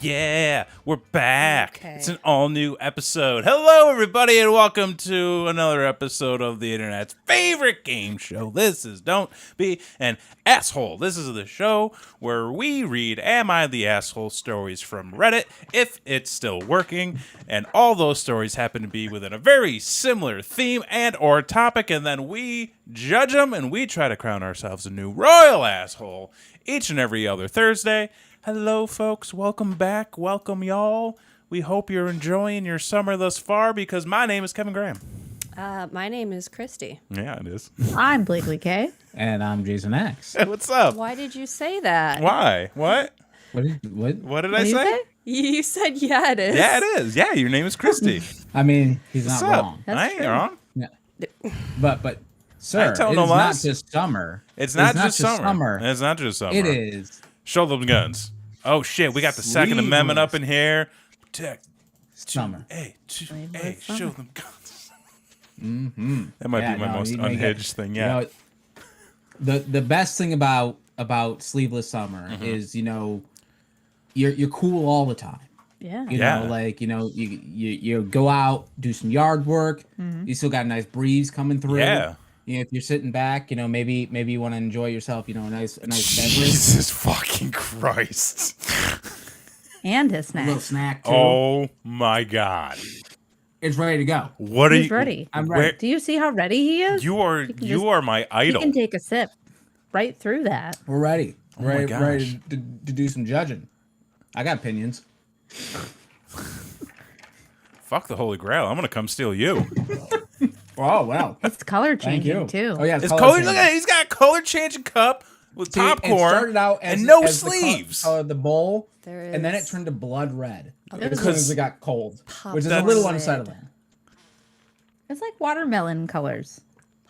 Yeah, we're back. Okay. It's an all-new episode. Hello, everybody, and welcome to another episode of the internet's favorite game show. This is Don't Be an Asshole. This is the show where we read Am I the Asshole stories from Reddit, if it's still working, and all those stories happen to be within a very similar theme and or topic, and then we judge them, and we try to crown ourselves a new royal asshole each and every other Thursday. Hello, folks. Welcome back. Welcome, y'all. We hope you're enjoying your summer thus far because my name is Kevin Graham. My name is Christy. Yeah, it is. I'm Blakely K. And I'm Jason X. Hey, what's up? Why did you say that? Why? What? What did I say? You said, yeah, it is. Yeah, it is. Yeah, your name is Christy. I mean, he's What's not up? wrong. I ain't wrong. Yeah. But sir, tell it no is lies. not just summer. It's not just summer. It's not just summer. It is Show them guns. Oh, shit. We got the Second Amendment up in here. Protect. summer. Hey, Sleeveless show summer. them guns. Mm-hmm. That might be my most unhinged thing yet. The best thing about sleeveless summer is, you're cool all the time. Yeah. You know, like, you go out, do some yard work. You still got a nice breeze coming through. Yeah. If you're sitting back, maybe you want to enjoy yourself, a nice beverage. Jesus fucking Christ. And his A little snack. snack too. Oh my God. It's ready to go. What are He's you ready. I'm where- ready. Do you see how ready he is? You are my He idol. can take a sip right through that. We're ready. Oh my Ready, gosh. ready to do some judging. I got opinions. Fuck the Holy Grail. I'm gonna come steal you. Oh, wow. It's color Thank you. changing too. Oh, yeah. It's color. Look at it. He's got a color changing cup with See, it popcorn started out as, and no as sleeves. The bowl, There and then it is turned to blood red as Because- soon as it got cold, which is a That's- little unsettling. It's like watermelon colors.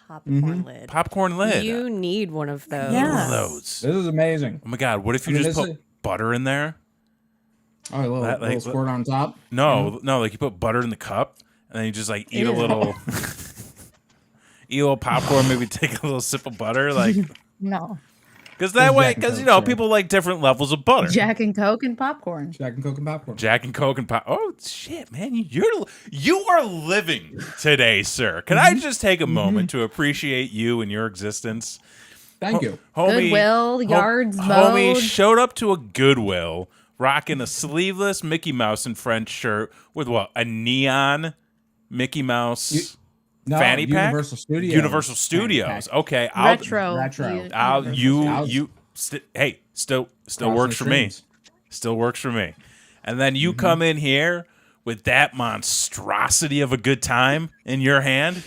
popcorn lid. Popcorn lid. You need one of those. Yeah. One of those. This is amazing. Oh my God. What if you I mean, just this put is- butter in there? Oh, a little, That, like, little squirt on top. No, like you put butter in the cup and then you just like eat a Ew. little, eat a little popcorn. Maybe take a little sip of butter, like No. because that It's way, Jack and because Coke, sure. people like different levels of butter. Jack and Coke and popcorn. Jack and Coke and popcorn. Jack and Coke and pop. Oh shit, man! You are living today, sir. Can I just take a moment to appreciate you and your existence? Thank you. Homie, Goodwill, yards homie mowed. showed up to a Goodwill rocking a sleeveless Mickey Mouse and Friends shirt with what? A neon Mickey Mouse No, fanny pack. Universal Studios. Universal fanny Studios. pack. Okay, I'll. Retro. I'll Universal you hey, still Crossing works the for me. streams. Still works for me. And then you come in here with that monstrosity of a good time in your hand.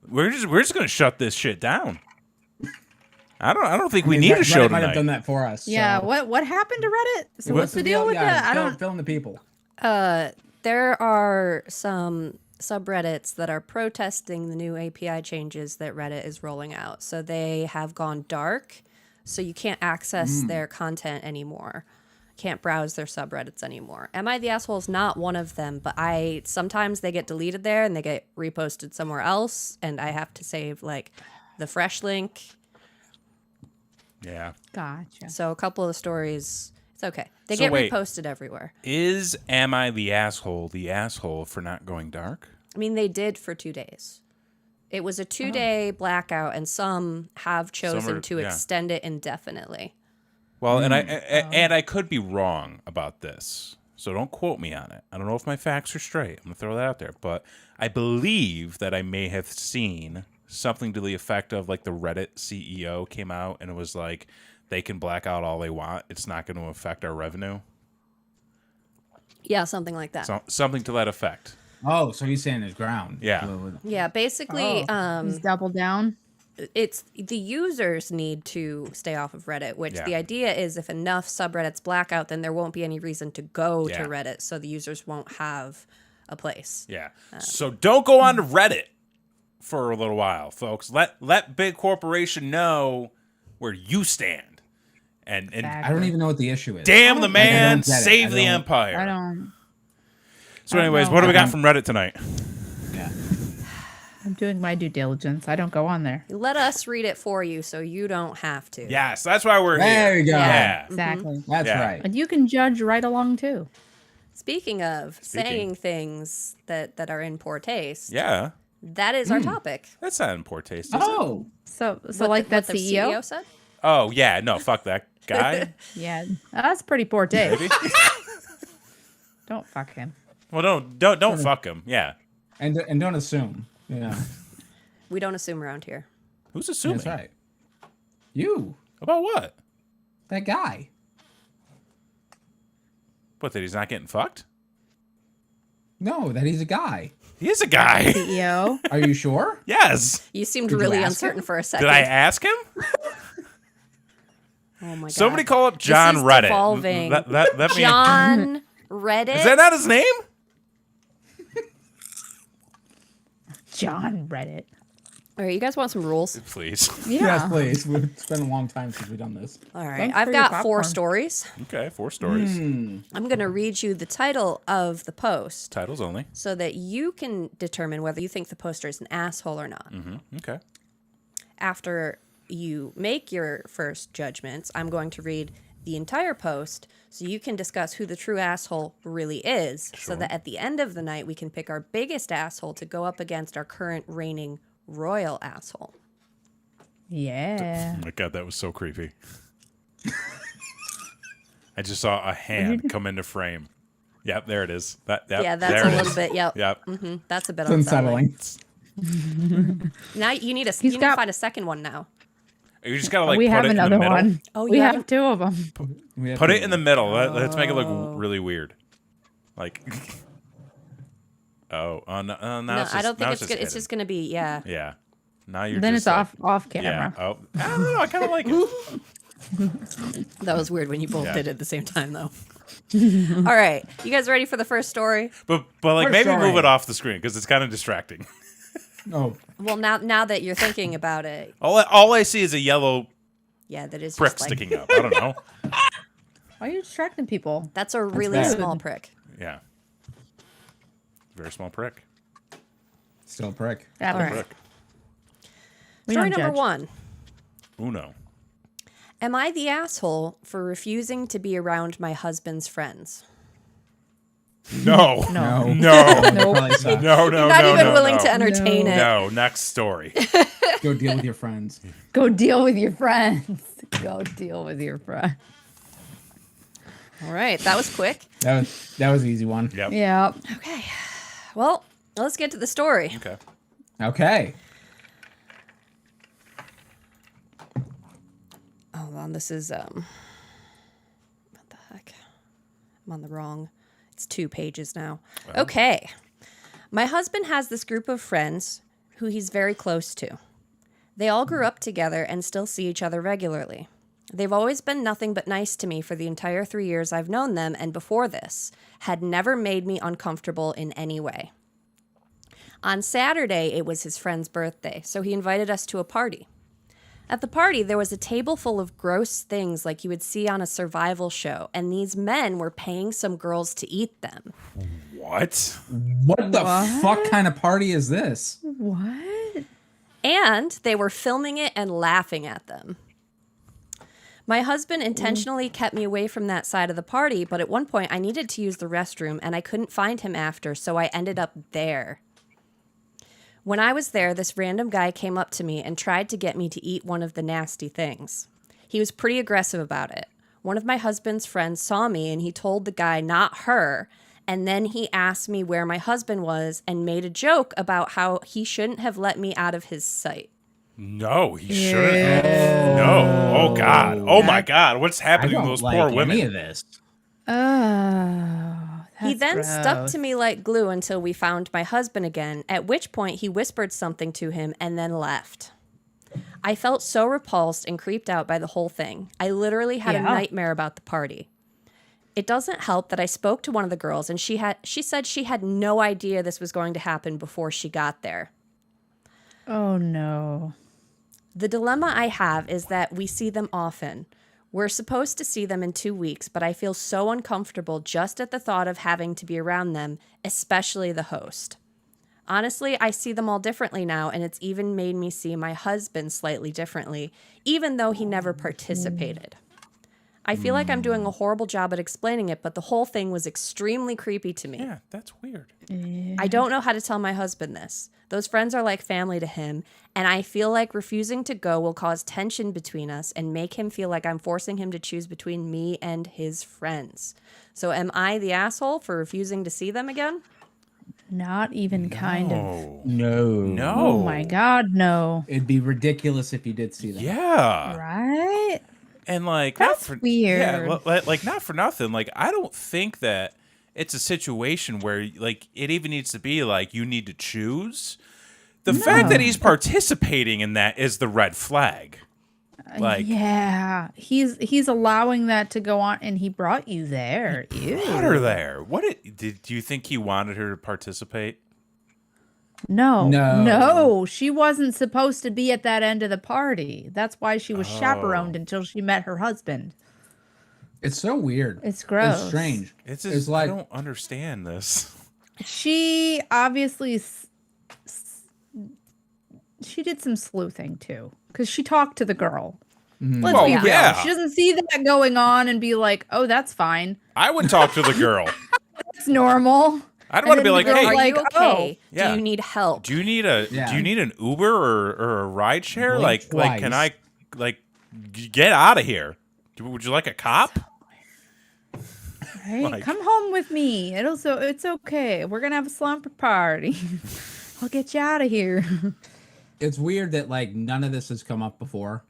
We're just gonna shut this shit down. I don't think we need a show Reddit might have done tonight. that for us. Yeah. so. What happened to Reddit? So what's the deal with Yeah, that? I don't. Filling the people. There are some subreddits that are protesting the new API changes that Reddit is rolling out. So they have gone dark, so you can't access their content anymore. Can't browse their subreddits anymore. Am I the Asshole is not one of them, but sometimes they get deleted there and they get reposted somewhere else, and I have to save like the fresh link. Yeah. Gotcha. So a couple of the stories, it's okay. They So get wait. reposted everywhere. Is Am I the Asshole for not going dark? I mean, they did for 2 days. It was a 2-day blackout, and some have chosen to yeah. extend it indefinitely. Well, and I could be wrong about this, so don't quote me on it. I don't know if my facts are straight. I'm gonna throw that out there, but I believe that I may have seen something to the effect of like the Reddit CEO came out and it was like they can black out all they want. It's not going to affect our revenue. Yeah, something like that. So, something to that effect. Oh, so he's saying his ground. Yeah. Yeah, basically, He's doubled down. it's the users need to stay off of Reddit, which Yeah. the idea is if enough subreddits black out, then there won't be any reason to go Yeah. to Reddit, so the users won't have a place. Yeah. So don't go on to Reddit for a little while, folks. Let big corporation know where you stand. And I don't even know what the issue is. damn the man, don't get it. save I the don't- empire. I don't. So anyways, what do we got from Reddit tonight? Yeah. I'm doing my due diligence. I don't go on there. Let us read it for you so you don't have to. Yes, that's why we're There here. you go. Yeah. Exactly. That's Yeah. right. And you can judge right along too. Speaking of saying things that are in poor taste, Yeah. that is our topic. That's not in poor taste, is it? Oh, So What like the- that what the CEO? said? Oh, yeah. No, fuck that guy. Yeah, that's pretty poor taste. Maybe. Don't fuck him. Well, don't fuck him. Yeah. and don't assume. Yeah, We don't assume around here. Who's assuming? that's right. You, About what? that guy. What, that he's not getting fucked? No, that he's a guy. He is a guy. CEO? Are you sure? Yes. You seemed Did you really ask uncertain him? for a second. Did I ask him? Oh my god. Somebody call up John is Reddit. devolving. That means, John Reddit. is that not his name? John Reddit. All right, you guys want some rules? Please. Yeah. Yes, please. It's been a long time since we've done this. All right, Thanks I've for your got 4 popcorn. stories. Okay, 4 stories. I'm going to read you the title of the post Titles only. so that you can determine whether you think the poster is an asshole or not. Okay. After you make your first judgments, I'm going to read the entire post so you can discuss who the true asshole really is, so that at the end of the night we can pick our biggest asshole to go up against our current reigning royal asshole. Yeah. Oh my god, that was so creepy. I just saw a hand come into frame. Yep, there it is. Yep, Yeah, that's there a it little is. bit. Yep. Yep. That's a bit It's unsettling. unsettling. Now you need He's you need to got- find a second one now. You just gotta like we put have it in the another middle. one. Oh, we you have haven't- 2 of them. Put it in the middle. Let's make it look really weird. Like. Oh, no, No, it's just, I don't think now it's good. It's hidden. just going to be Yeah. Now you're Then just it's like, off Yeah. camera. Oh, I don't know. I kind of like it. That was weird when you both Yeah. did it at the same time, though. All right, you guys ready for the first story? But like What a maybe story. move it off the screen because it's kind of distracting. Oh, Well, now that you're thinking about it, All I see is a yellow yeah, that is prick just like sticking up. I don't know. Why are you distracting people? that's a really bad. small prick. Yeah. Very small prick. still a prick. Yeah, All right. Prick. we Story don't number judge. 1. Uno. Am I the asshole for refusing to be around my husband's friends? No. No. No. Probably suck. No. Not even no, willing no. to entertain it. No. Next story. Go deal with your friends. Go deal with your friends. Go deal with your friends. All right, that was quick. That was an easy one. Yep. Yeah. Okay, well, let's get to the story. Okay. Okay. Hold on, this is what the heck? I'm on the wrong. It's 2 pages now. Okay. My husband has this group of friends who he's very close to. They all grew up together and still see each other regularly. They've always been nothing but nice to me for the entire 3 years I've known them, and before this, had never made me uncomfortable in any way. On Saturday, it was his friend's birthday, so he invited us to a party. At the party, there was a table full of gross things like you would see on a survival show, and these men were paying some girls to eat them. What? What the What? fuck kind of party is this? What? And they were filming it and laughing at them. My husband intentionally kept me away from that side of the party, but at one point I needed to use the restroom and I couldn't find him after, so I ended up there. When I was there, this random guy came up to me and tried to get me to eat one of the nasty things. He was pretty aggressive about it. One of my husband's friends saw me and he told the guy, not her, and then he asked me where my husband was and made a joke about how he shouldn't have let me out of his sight. No, he shouldn't have. No. Oh God. Oh my God. What's I happening to don't those like poor any women? of this. Oh. He then gross. stuck to me like glue until we found my husband again, at which point he whispered something to him and then left. I felt so repulsed and creeped out by the whole thing. I literally had a Yeah. nightmare about the party. It doesn't help that I spoke to one of the girls and she said she had no idea this was going to happen before she got there. Oh no. The dilemma I have is that we see them often. We're supposed to see them in 2 weeks, but I feel so uncomfortable just at the thought of having to be around them, especially the host. Honestly, I see them all differently now, and it's even made me see my husband slightly differently, even though he never participated. I feel like I'm doing a horrible job at explaining it, but the whole thing was extremely creepy to me. Yeah, that's weird. I don't know how to tell my husband this. Those friends are like family to him, and I feel like refusing to go will cause tension between us and make him feel like I'm forcing him to choose between me and his friends. So am I the asshole for refusing to see them again? Not even kind of. No. Oh my God, no. It'd be ridiculous if you did see that. Yeah. Right? And like That's not for, weird. Yeah, like not for nothing. Like I don't think that it's a situation where like it even needs to be like you need to choose. The fact that he's participating in that is the red flag. Like Yeah. He's allowing that to go on, and he brought you there. Ew. put her there. Do you think he wanted her to participate? No. No. No. She wasn't supposed to be at that end of the party. That's why she was chaperoned until she met her husband. It's so weird. It's gross. It's strange. It's just, It's like I don't understand this. She obviously she did some sleuthing too, because she talked to the girl. Let's Well, be real. yeah. She doesn't see that going on and be like, "Oh, that's fine. I would talk to the girl. It's normal." I'd want to be then like, the girl hey, Are like, you okay? yeah. Do you need help? do you need an Uber or a ride share? Blink Like can I twice. get out of here? Would you like a cop? Right? Like- Come home with me. It's okay. We're gonna have a slumber party. I'll get you out of here. it's weird that like none of this has come up before,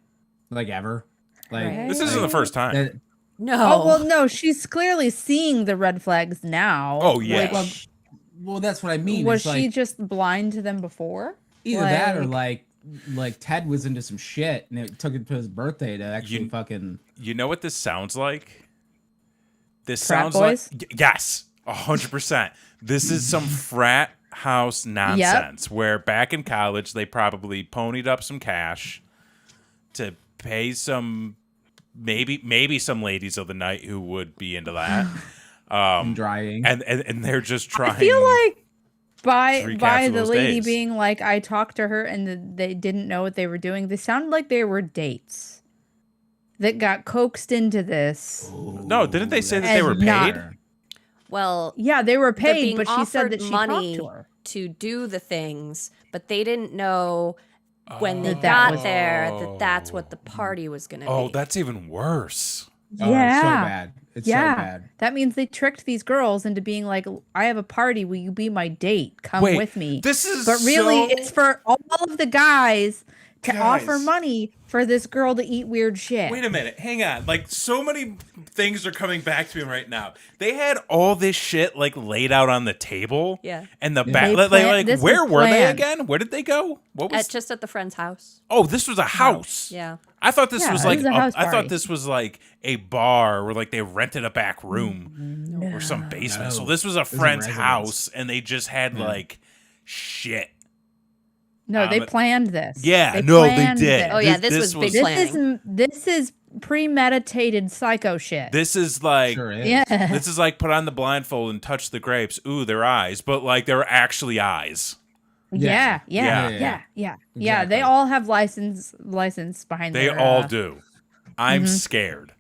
like ever. Like Right. This isn't the first time. that- No. Oh well, no. She's clearly seeing the red flags now. Oh, yeah. which- well, that's what I mean. was It's she like, just blind to them before? either that or like Ted was into some shit and it took it to his birthday to actually You- fucking. You know what this sounds like? This Frat sounds boys? like yes, 100%. This is some frat house nonsense where back in college they probably ponied up some cash to pay some maybe some ladies of the night who would be into that. Drying. And they're just trying. I feel like by recapture the those lady days. being like, I talked to her and they didn't know what they were doing. They sounded like they were dates that got coaxed into this. no, didn't they say that they And were not- paid? Well, Yeah, they were they're paid, being but she offered said that she money talked to her. to do the things, but they didn't know when they That got was- there that that's what the party was going to Oh, be. that's even worse. Oh, Yeah. it's so bad. It's Yeah, so bad. that means they tricked these girls into being like, I have a party. Will you be my date? Come Wait, with me. this is But really, so- it's for all of the guys to offer Guys. money for this girl to eat weird shit. Wait a minute, hang on. Like so many things are coming back to me right now. They had all this shit like laid out on the table. Yeah. And the They back, planned- this where was were they planned. again? Where did they go? What was? Just at the friend's house. Oh, this was a house. Yeah. I thought this Yeah, was it like was a house I thought party. this was like a bar where like they rented a back room or some basement. So No. this was a is a friend's residence. house, and they just had like shit. No, they planned this. Yeah, no, they planned did. this. Oh yeah, this was big This planning. this is premeditated psycho shit. This is like Sure is. yeah. this is like put on the blindfold and touch the grapes. Ooh, they're eyes, but like they're actually eyes. Yeah, Yeah. yeah, Yeah. yeah, yeah. They Exactly. all have license behind They their, all do. I'm Mm-hmm. scared.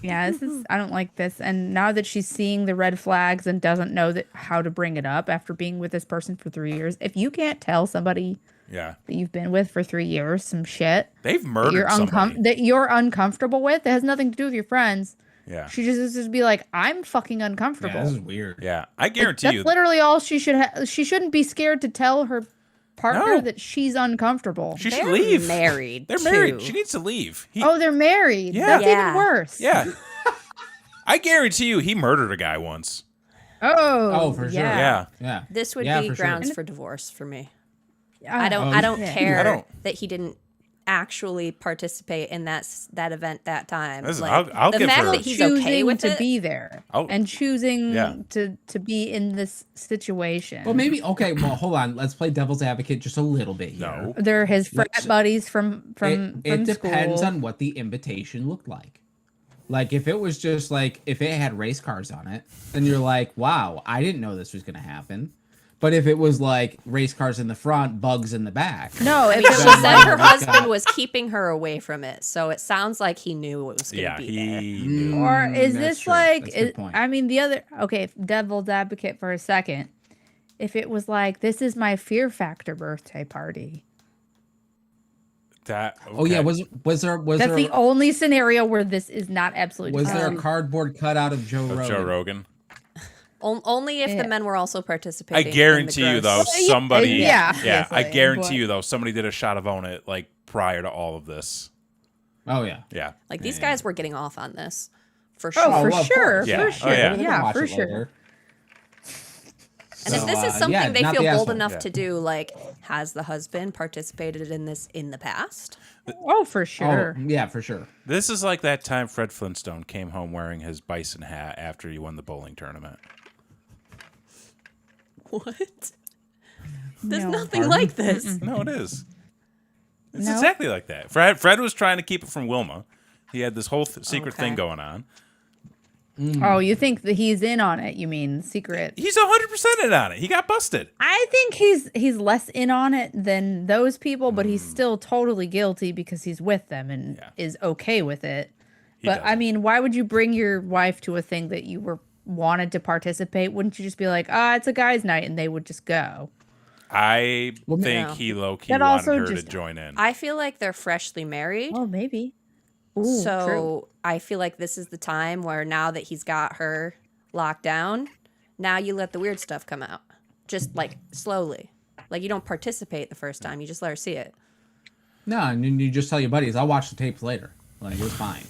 Yeah, this is I don't like this. And now that she's seeing the red flags and doesn't know that how to bring it up after being with this person for 3 years, if you can't tell somebody Yeah, that you've been with for 3 years some shit they've that murdered you're somebody. that you're uncomfortable with, that has nothing to do with your friends. Yeah, She just be like, I'm fucking Yeah, uncomfortable. this is weird. yeah. I guarantee That's you. literally all she should have. She shouldn't be scared to tell her partner No. that she's uncomfortable. She should They're leave. married. They're married. too. She needs to leave. Oh, they're married. Yeah. That's Yeah. even worse. Yeah. I guarantee you, he murdered a guy once. Oh, for sure. yeah. Yeah. Yeah. This would Yeah, be for sure. grounds for divorce for me. Ah, I don't. Oh, I don't yeah. care I don't- that he didn't actually participate in that event that time. Listen, Like, I'll the give fact her- that he's choosing okay with to it. be there Oh. and choosing Yeah. to be in this situation. Well, maybe okay. Well, hold on. Let's play devil's advocate just a little bit here. No. They're his frat Let's- buddies from it depends school. on what the invitation looked like. Like if it was just like if it had race cars on it, then you're like, wow, I didn't know this was gonna happen. But if it was like race cars in the front, bugs in the back. No, I if mean, it she was said like her Like, husband was keeping her away from it, so it sounds like he knew it was going to Yeah, be there. he knew. Or is that's this true. like, That's a good point. I mean, the other, okay, devil's advocate for a second. If it was like, this is my Fear Factor birthday party. That. Oh yeah, okay. was That's there the only scenario where this is not absolutely was there a disgusting. cardboard cutout of Joe Of Rogan? Joe Rogan. Only if Yeah. the men were also I participating. guarantee in you, the though, gross. somebody. yeah, Yeah, I obviously, guarantee but- you, though, somebody did a shot of Own It like prior to all of this. Oh yeah. Yeah. Like these guys were getting off on this, for sure. Oh, for well, of sure, course. Yeah. for Oh, sure. yeah. They can Yeah, watch for it sure. later. And if So, this is something yeah, they not feel the bold asshole. enough Yeah. to do, like, has the husband participated in this in the past? Oh, for sure. Oh, yeah, for sure. This is like that time Fred Flintstone came home wearing his bison hat after he won the bowling tournament. What? There's No. nothing like this. No, it is. It's No. exactly like that. Fred was trying to keep it from Wilma. He had this whole secret Okay. thing going on. Oh, you think that he's in on it? You mean secret? He's 100% in on it. He got busted. I think he's less in on it than those people, but he's still totally guilty because he's with them and Yeah. is okay with it. He But I doesn't. mean, why would you bring your wife to a thing that you were wanted to participate? Wouldn't you just be like, it's a guy's night, and they would just go? I think no. he low-key That wanted also her to just- join in. I feel like they're freshly married. Oh, maybe. Ooh, So true. I feel like this is the time where now that he's got her locked down, now you let the weird stuff come out. Just like slowly. Like you don't participate the first time, you just let her see it. No, and then you just tell your buddies, I'll watch the tapes later. Like it's fine.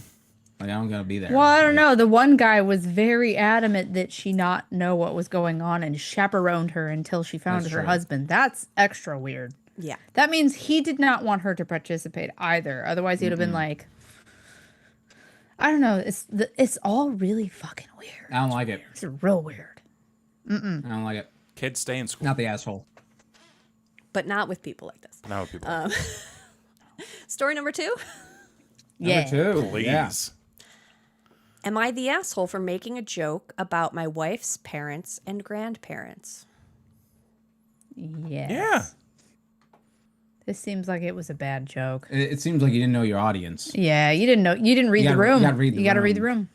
Like I'm gonna be there. Well, I don't know. The one guy was very adamant that she not know what was going on and chaperoned her until she found That's her true. husband. That's extra weird. Yeah. That means he did not want her to participate either. Otherwise, he'd have been like, I don't know. It's all really fucking weird. I don't like it. It's real weird. I don't like it. Kids stay in school. Not the asshole. But not with people like this. Now people. Story number 2. Yeah. Number 2. Please. Yeah. Am I the asshole for making a joke about my wife's parents and grandparents? Yes. Yeah. This seems like it was a bad joke. It seems like you didn't know your audience. Yeah, you didn't know. You didn't read You the gotta- room. you gotta read the You gotta read the room.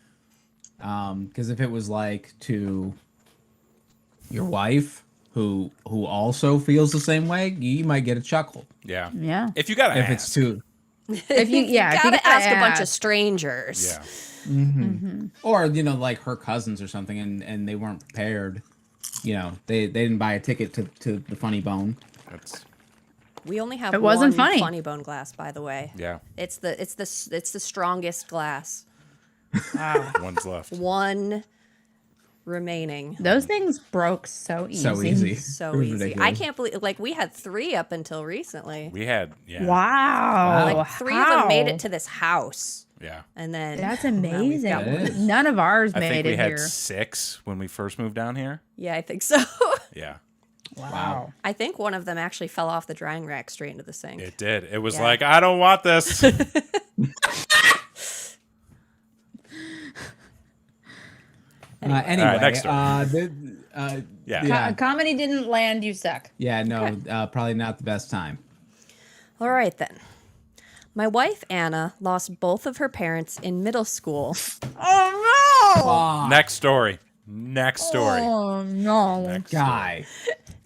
room. Because if it was like to your wife, who also feels the same way, you might get a chuckle. Yeah. Yeah. If you got to If it's to, If you, yeah, You if you gotta gotta ask a bunch of ask. strangers. Yeah. or like her cousins or something, and they weren't prepared. They didn't buy a ticket to the Funny Bone. That's We only have It wasn't one funny. funny bone glass, by the way. yeah. It's the strongest glass. One's left. One remaining. Those things broke so easy. So easy. So It was easy. I ridiculous. can't believe we had 3 up until recently. We had Wow. Like 3 of them made How? it to this house. Yeah. And then That's now we've amazing. got That one. is. None of ours I made think we it had here. 6 when we first moved down here. Yeah, I think so. Yeah. Wow. I think one of them actually fell off the drying rack straight into the sink. It did. It was Yeah. like, I don't want this. Anyway, next story. Yeah. Yeah. Comedy didn't land. You suck. Yeah, no, probably not the best time. All right, then. My wife, Anna, lost both of her parents in middle school. Oh Next story. Next story. Oh no, Guy.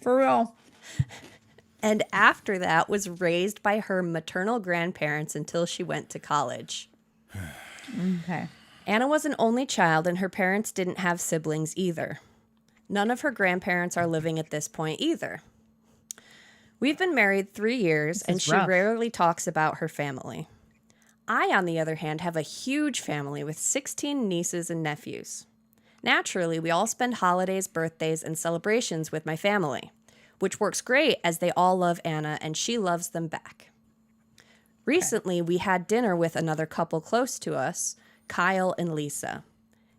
for real. And after that was raised by her maternal grandparents until she went to college. Okay. Anna was an only child, and her parents didn't have siblings either. None of her grandparents are living at this point either. We've been married 3 years, and is she rough. rarely talks about her family. I, on the other hand, have a huge family with 16 nieces and nephews. Naturally, we all spend holidays, birthdays, and celebrations with my family, which works great as they all love Anna and she loves them back. Recently, we had dinner with another couple close to us, Kyle and Lisa.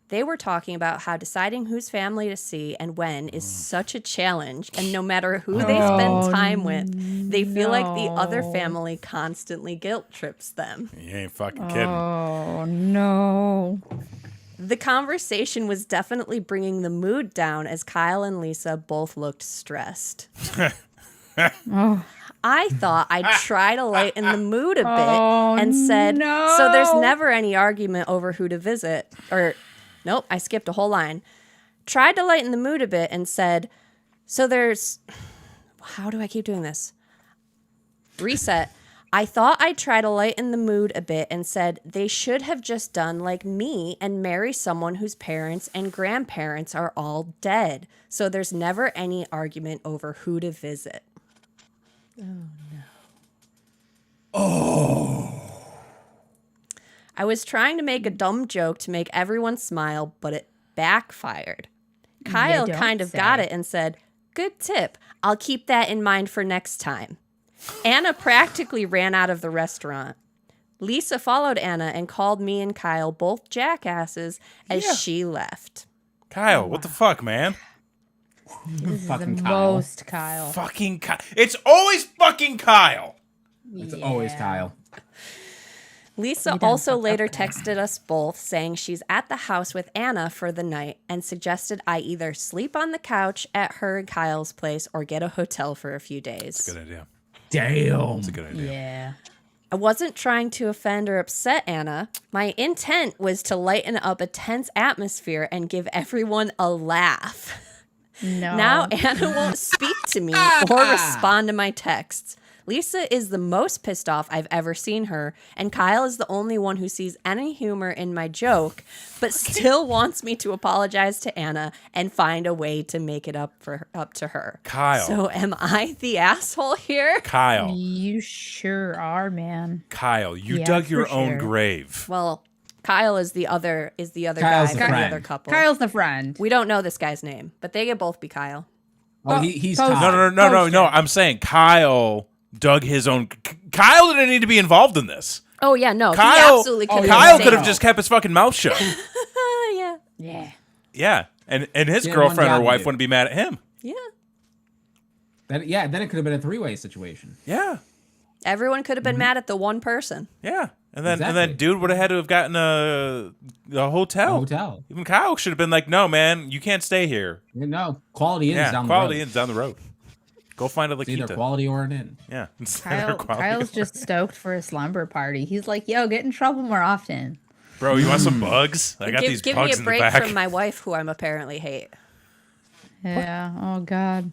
They were talking about how deciding whose family to see and when is such a challenge, and no matter who they spend time with, they feel like the other family constantly guilt trips them. You ain't fucking kidding. Oh no. The conversation was definitely bringing the mood down as Kyle and Lisa both looked stressed. Oh. I thought I'd try to lighten the mood a bit Oh, and said, no. so there's never any argument over who to visit. Or, nope, I skipped a whole line. Tried to lighten the mood a bit and said, so there's, how do I keep doing this? Reset. I thought I'd try to lighten the mood a bit and said they should have just done like me and marry someone whose parents and grandparents are all dead. So there's never any argument over who to visit. I was trying to make a dumb joke to make everyone smile, but it backfired. Kyle don't kind of say. got it and said, good tip. I'll keep that in mind for next time. Anna practically ran out of the restaurant. Lisa followed Anna and called me and Kyle both jackasses as she left. Kyle, what the fuck, man? Fucking The Kyle. most Kyle. Fucking Kyle. It's always fucking Kyle. It's always Kyle. Lisa also later texted us both saying she's at the house with Anna for the night and suggested I either sleep on the couch at her and Kyle's place or get a hotel for a few days. Good idea. Damn. That's a good idea. Yeah. I wasn't trying to offend or upset Anna. My intent was to lighten up a tense atmosphere and give everyone a laugh. No. Now Anna won't speak to me or respond to my texts. Lisa is the most pissed off I've ever seen her, and Kyle is the only one who sees any humor in my joke, but still wants me to apologize to Anna and find a way to make it up to her. Kyle. So am I the asshole here? Kyle. You sure are, man. Kyle, you Yeah, dug for your own sure. grave. Well, Kyle is the other Kyle's guy the from the friend. other couple. Kyle's the friend. We don't know this guy's name, but they could both be Kyle. Oh, he's Post- Kyle. No. Poster. I'm saying Kyle dug his own. Kyle didn't need to be involved in this. Oh yeah, no, he Kyle, absolutely could. Oh, have yeah, Kyle no, could have no. just kept his fucking mouth shut. Yeah, Yeah. Yeah, and his Yeah, girlfriend one or job wife to do. wouldn't be mad at him. yeah. Then it could have been a three-way situation. Yeah, Everyone could have been mad at the one person. yeah, and then Exactly. dude would have had to have gotten a hotel. A hotel. Even Kyle should have been like, "No, man, you can't stay here." No, quality is Yeah, down quality the road. is down the road. Go find a La It's either Quinta. quality or an inn. Yeah, it's either quality Kyle's or- just stoked for a slumber party. He's like, yo, get in trouble more often. Bro, you want some bugs? I got these Give me bugs a in break the back. from my wife, who I'm apparently hate. Yeah. Oh, God.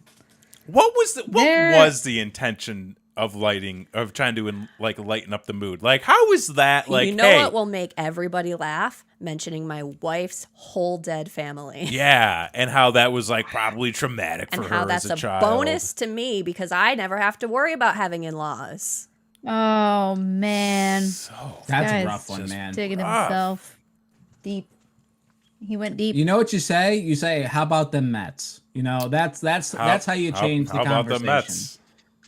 What was There- the intention of trying to lighten up the mood? Like, how is that? Like, you know hey, what will make everybody laugh? Mentioning my wife's whole dead family. yeah, and how that was like probably traumatic And for how her that's as a a child. bonus to me because I never have to worry about having in-laws. Oh, man. So That's Guy's a rough one, just man. Digging rough. himself deep. He went deep. You know what you say? You say, "How about them Mets?" You know, that's how you change the how about conversation. the Mets?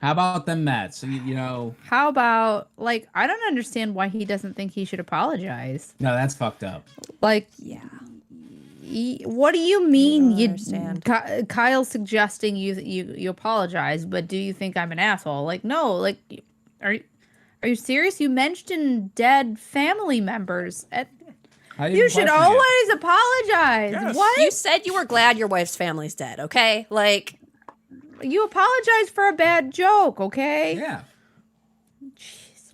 How about them Mets? You know, How about, like, I don't understand why he doesn't think he should apologize. no, that's fucked up. Like, Yeah. what do you mean? don't You understand. Kyle's suggesting you apologize, but do you think I'm an asshole? Like, no. Like, are you serious? You mentioned dead family members. How do You even should question it? always apologize. Yes. What? You said you were glad your wife's family's dead, okay? Like, You apologize for a bad joke, okay? Yeah.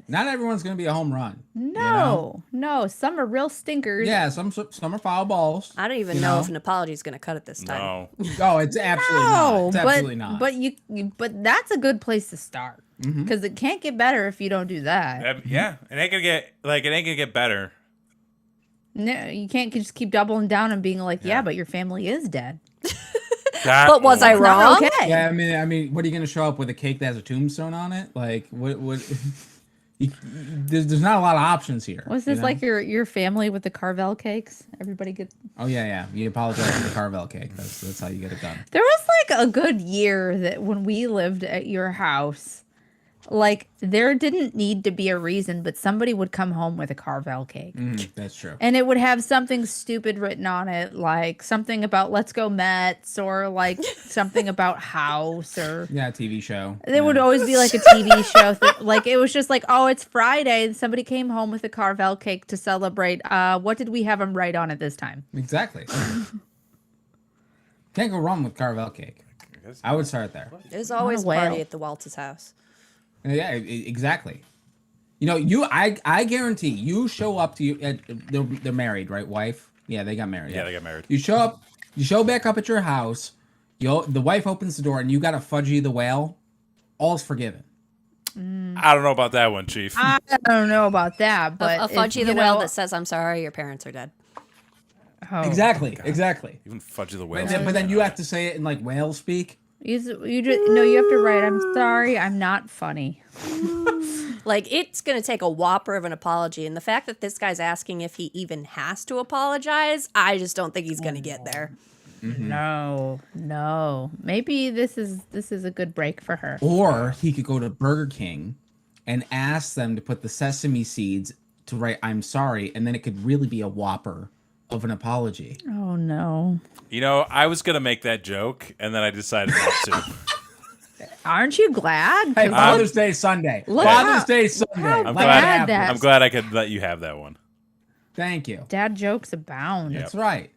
Not everyone's gonna be a home run. No, no. Some are real stinkers. Yeah, some are foul balls. I don't even You know know? if an apology is going to cut it this time. No. Oh, it's absolutely No, not. It's but absolutely not. but that's a good place to start Mm-hmm. because it can't get better if you don't do that. Yeah, it ain't gonna get better. No, you can't just keep doubling down and being like, yeah, but your family is dead. But was I It's not wrong? okay. yeah, I mean, what are you gonna show up with a cake that has a tombstone on it? Like, what? There's not a lot of options here. Was this you know? like your family with the Carvel cakes? Everybody gets. Oh yeah. You apologize for the Carvel cake. That's how you get it done. There was like a good year that when we lived at your house, Like, there didn't need to be a reason, but somebody would come home with a Carvel cake. That's true. And it would have something stupid written on it, like something about "Let's Go Mets" or like something about House, or Yeah, TV show. there would always be like a TV show. Like, it was just like, oh, it's Friday, and somebody came home with a Carvel cake to celebrate. What did we have them write on it this time? Exactly. Can't go wrong with Carvel cake. I would start there. There's always a whale. party at the Walt's house. Yeah, exactly. You know, I guarantee you show up to you. They're married, right? Wife. Yeah, they got married. Yeah, they got married. You show up. You show back up at your house. The wife opens the door, and you got a Fudgy the Whale. All's forgiven. I don't know about that one, Chief. I don't know about that, but A Fudgy the Whale that says, "I'm sorry, your parents are dead." oh, Exactly. Exactly. Even Fudgy the Whale. But then you have to say it in like whale speak. you have to write. I'm sorry, I'm not funny. Like, it's going to take a whopper of an apology. And the fact that this guy's asking if he even has to apologize, I just don't think he's going to get there. No. Maybe this is a good break for her. Or he could go to Burger King and ask them to put the sesame seeds to write "I'm sorry," and then it could really be a whopper of an apology. Oh no. You know, I was going to make that joke, and then I decided not to. Aren't you glad? Hey, 'Cause Father's Day Sunday. Look Father's how- Day Sunday. how I'm Let glad- it happen. that- I'm glad I could let you have that one. Thank you. dad jokes abound. Yeah. That's right.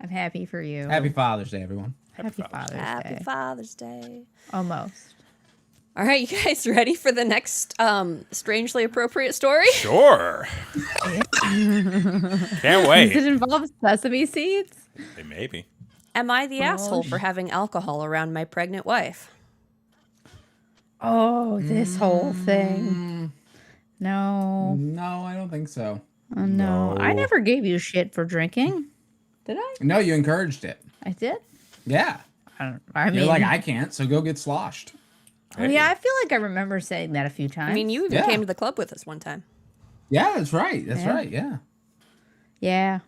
I'm happy for you. Happy Father's Day, everyone. Happy Father's Happy Day. Father's Day. Almost. All right, you guys ready for the next strangely appropriate story? Sure. Can't Does wait. it involve sesame seeds? Hey, maybe. Am I the asshole for having alcohol around my pregnant wife? Oh, this whole thing. No. No, I don't think so. No. I never gave you shit for drinking. Did I? No, you encouraged it. I did? Yeah. I mean, You're like, I can't, so go get sloshed. oh, yeah, I feel like I remember saying that a few times. I mean, you even Yeah. came to the club with us one time. Yeah, that's right. That's Yeah. right. Yeah. Yeah.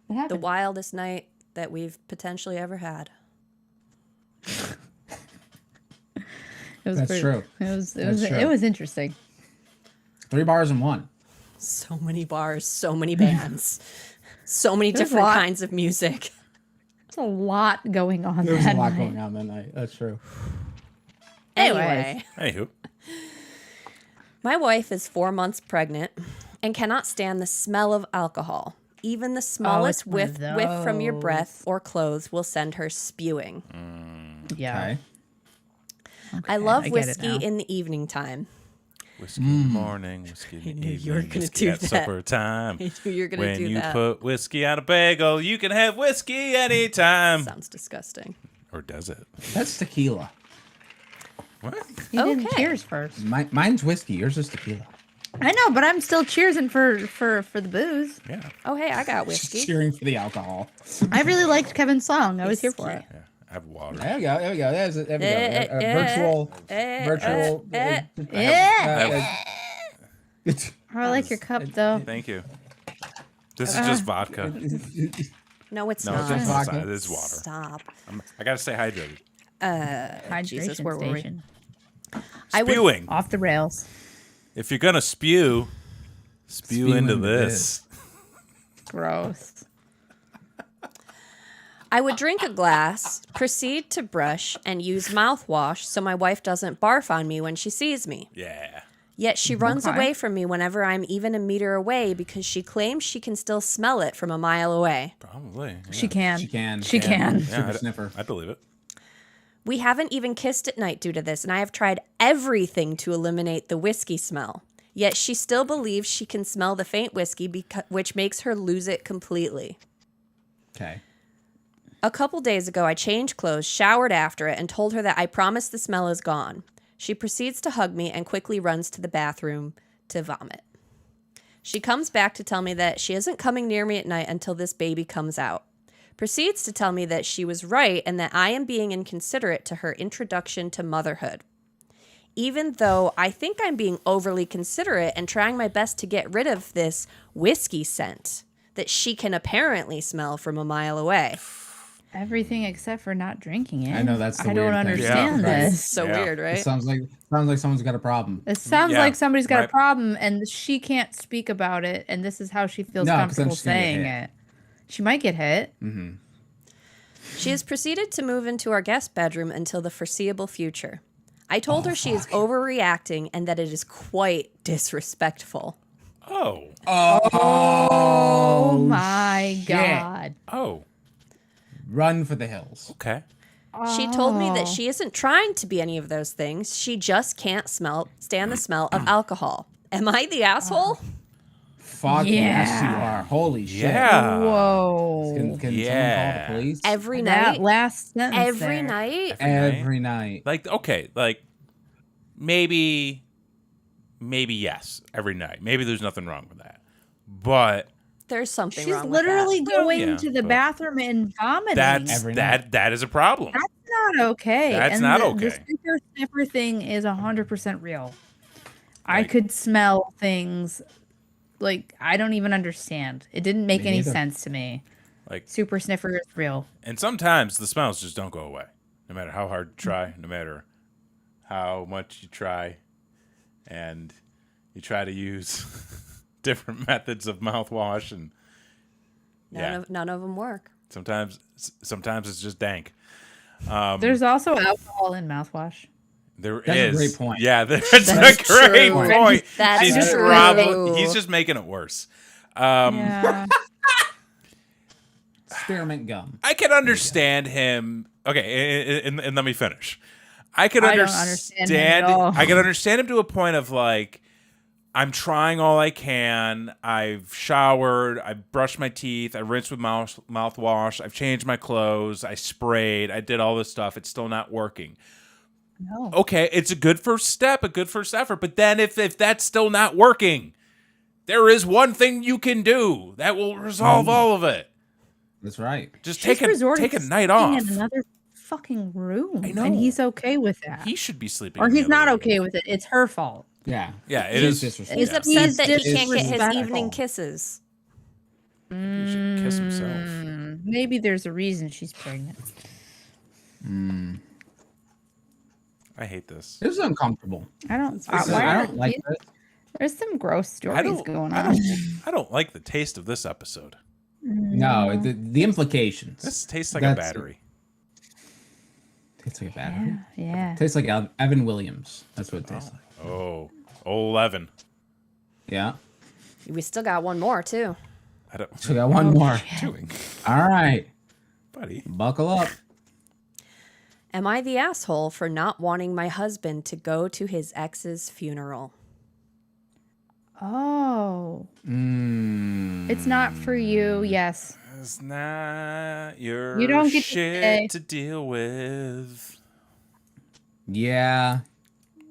What The happened? wildest night that we've potentially ever had. It was That's pretty- true. It was interesting. 3 bars in one. So many bars, so many bands, so many There's a different lot. kinds of music. There's a lot going on There was that a lot night. going on that night. That's true. Anyway, Anywho. my wife is 4 months pregnant and cannot stand the smell of alcohol. Even the smallest one of whiff from your those. breath or clothes will send her spewing. Yeah. Okay. I love I get it whiskey now. in the evening time. Whiskey in the morning, whiskey in the knew evening, you were gonna whiskey do at that. supper time. I knew you were gonna When do you that. put whiskey on a bagel, you can have whiskey anytime. Sounds disgusting. Or does it? That's tequila. What? You didn't Okay. cheers first. Mine's whiskey. Yours is tequila. I know, but I'm still cheersing for the booze. Yeah. Oh, hey, I got whiskey. Cheering for the alcohol. I really liked Kevin's song. I was here for Whiskey. it. Yeah. I have water. There we go. There we go. There we go. Virtual. Yeah. I like your cup though. Thank you. This is just vodka. No, it's No, not. it's just vodka. vodka. It is water. Stop. I gotta stay hydrated. Hydration Jesus, where were we? station. I would- Spewing. Off the rails. If you're gonna spew Spew into into this. Gross. I would drink a glass, proceed to brush, and use mouthwash so my wife doesn't barf on me when she sees me. Yeah. Yet she runs Okay. away from me whenever I'm even a meter away because she claims she can still smell it from a mile away. Probably. Yeah. She can. She can. She can. Yeah, Super sniffer. I believe it. We haven't even kissed at night due to this, and I have tried everything to eliminate the whiskey smell. Yet she still believes she can smell the faint whiskey, which makes her lose it completely. Okay. A couple days ago, I changed clothes, showered after it, and told her that I promise the smell is gone. She proceeds to hug me and quickly runs to the bathroom to vomit. She comes back to tell me that she isn't coming near me at night until this baby comes out. Proceeds to tell me that she was right and that I am being inconsiderate to her introduction to motherhood. Even though I think I'm being overly considerate and trying my best to get rid of this whiskey scent that she can apparently smell from a mile away. Everything except for not drinking it. I know, that's the I don't weird thing. understand Yeah. this. So Yeah. weird, It right? sounds like someone's got a problem. It sounds Yeah, like somebody's got a right. problem and she can't speak about it, and this is how she feels No, 'cause then comfortable she's gonna get saying hit. it. She might get hit. She has proceeded to move into our guest bedroom until the foreseeable future. I told her she is overreacting and that it is quite disrespectful. Oh. Oh my shit. god. Oh. Run for the hills. Okay. She told me Oh. that she isn't trying to be any of those things. She just can't stand the smell of alcohol. Am I the asshole? Fuck yes, you Yeah. are. Holy shit. Yeah. Whoa. Can Yeah. someone call the police? Every That night? last sentence Every there. night? Every night. Like, okay, like maybe yes, every night. Maybe there's nothing wrong with that. But There's something She's wrong literally with Well, going yeah, to the but- bathroom and vomiting. that's Every night. that is a problem. That's not okay. That's And not the okay. super sniffer thing is 100% real. I Like- could smell things like I don't even understand. It didn't make Me any neither. sense to me. Like, Super sniffer is real. and sometimes the smells just don't go away. No matter how hard you try, no matter how much you try, and you try to use different methods of mouthwash, and that. None of them work. sometimes it's just dank. There's also alcohol in mouthwash. There That's a is. great point. Yeah, that's That's a great true. point. That's He's true. he's just making it worse. Yeah. Spearmint gum. I can understand him. Okay, and let me finish. I can I don't understand. understand him at all. I can understand him to a point of like, I'm trying all I can. I've showered. I brushed my teeth. I rinsed with mouthwash. I've changed my clothes. I sprayed. I did all this stuff. It's still not working. No. Okay, it's a good first step, a good first effort. But then if that's still not working, there is one thing you can do that will resolve all of it. That's right. Just She's resorted take a to night sleeping off. in another fucking room. I know. And he's okay with that. He should be sleeping. Or in the he's other not room. okay with it. It's her fault. Yeah. Yeah, it He's is. disrespectful. He's Yeah. upset He's that he can't get his disrespectful. evening kisses. He should kiss himself. Maybe there's a reason she's pregnant. I hate this. This is uncomfortable. I don't. I don't like this. There's some gross I stories don't. going I on. I don't like the taste of this episode. No, the implications. This tastes like a That's- battery. Tastes like a battery. Yeah. Tastes like Evan Williams. That's what it tastes like. Oh, 11. Yeah. We still got one more, too. I don't. So we got one more. Doing, All right. buddy. Buckle up. Am I the asshole for not wanting my husband to go to his ex's funeral? Oh. Mm. It's not for you. Yes. It's not your You don't get to shit say. to deal with. Yeah.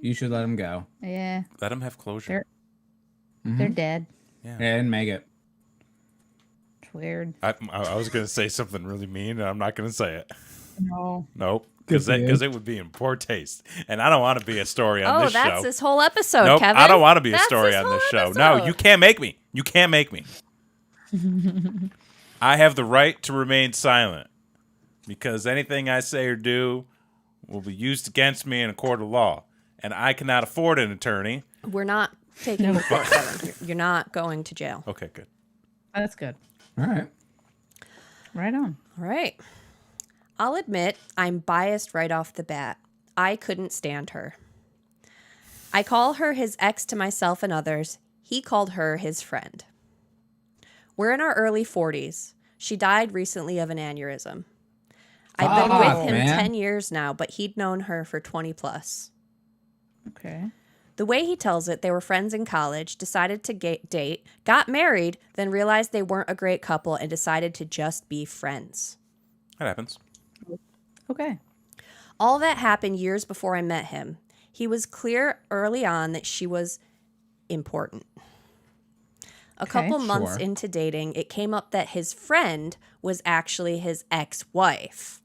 You should let him go. Yeah. Let him have closure. They're dead. And make it. It's weird. I was gonna say something really mean, and I'm not gonna say it. No. Nope, Good for you. because it would be in poor taste, and I don't want to be a story on Oh, this that's show. this whole episode, Nope, Kevin. I don't want to be a That's story this on this whole show. No, episode. you can't make me. You can't make me. I have the right to remain silent because anything I say or do will be used against me in a court of law, and I cannot afford an attorney. We're not taking you to court, Kevin. You're not going to jail. Okay, good. That's good. All right. Right on. All right. I'll admit I'm biased right off the bat. I couldn't stand her. I call her his ex to myself and others. He called her his friend. We're in our early 40s. She died recently of an aneurysm. I've been Fuck, with him man. 10 years now, but he'd known her for 20 plus. Okay. The way he tells it, they were friends in college, decided to date, got married, then realized they weren't a great couple and decided to just be friends. That happens. Okay. All that happened years before I met him. He was clear early on that she was important. A couple months sure. into dating, it came up that his friend was actually his ex-wife.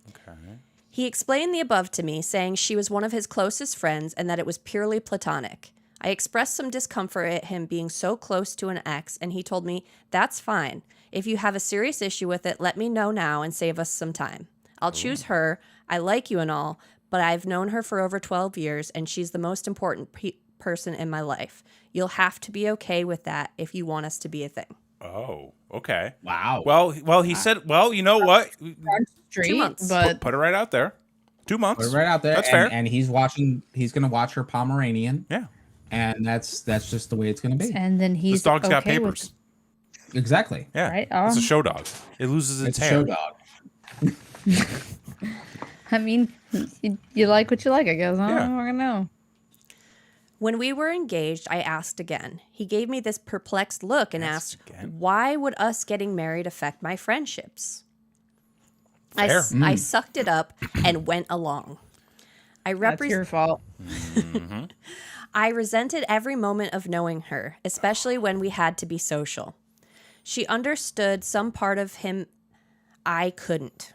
Okay. He explained the above to me, saying she was one of his closest friends and that it was purely platonic. I expressed some discomfort at him being so close to an ex, and he told me, that's fine. If you have a serious issue with it, let me know now and save us some time. I'll choose her. I like you and all, but I've known her for over 12 years, and she's the most important person in my life. You'll have to be okay with that if you want us to be a thing. Oh, okay. Wow. Well, he said, well, you know what? Street, 2 months. but Put it right out there. 2 months. Put it right out there. That's and, fair. And he's gonna watch her Pomeranian. Yeah. And that's just the way it's gonna be. and then he's This dog's got okay with papers. Exactly. Yeah. Right, It's a show dog. It loses its It's a hair. show dog. I mean, you like what you like, I guess. I Yeah. don't know. When we were engaged, I asked again. He gave me this perplexed look and Asked asked, again? why would us getting married affect my friendships? Fair. I sucked it up and went along. That's your fault. I resented every moment of knowing her, especially when we had to be social. She understood some part of him I couldn't.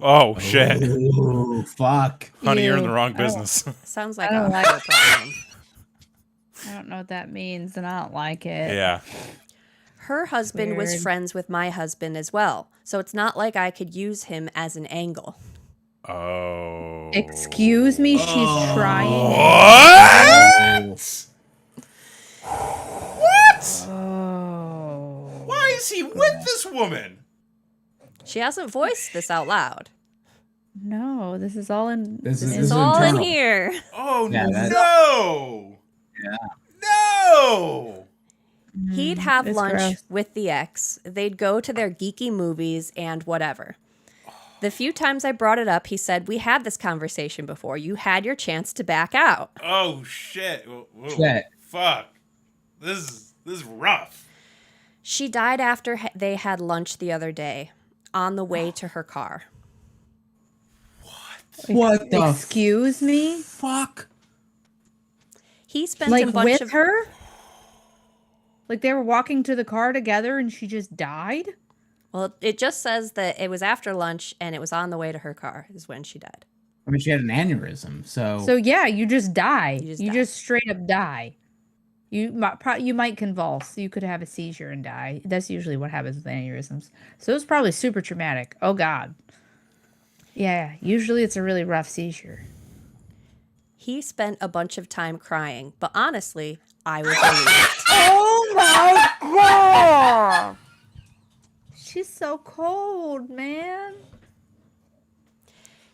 Oh, shit. Ooh, fuck. Honey, you're in the Ew. wrong business. Sounds like I don't a like her problem. I don't know what that means, and I don't like it. Yeah. Her husband was Weird. friends with my husband as well, so it's not like I could use him as an angle. Oh. Excuse me, she's trying. What? What? Oh. Why is he with this woman? She hasn't voiced this out loud. No, this is all in. This is It's all in internal. here. Oh, Yeah, that- no. Yeah. No. He'd have it's lunch gross. with the ex. They'd go to their geeky movies and whatever. The few times I brought it up, he said, we had this conversation before. You had your chance to back out. Oh, shit. Whoa. Shit. Fuck. This is rough. She died after they had lunch the other day on the way to her car. What the Excuse me? fuck? He spent Like a bunch with of her? Like they were walking to the car together and she just died? Well, it just says that it was after lunch and it was on the way to her car is when she died. I mean, she had an aneurysm, so So yeah, you just die. You You just just, die. straight up die. You might convulse. You could have a seizure and die. That's usually what happens with aneurysms. So it was probably super traumatic. Oh God. Yeah, usually it's a really rough seizure. He spent a bunch of time crying, but honestly, I was relieved. Oh my God! She's so cold, man.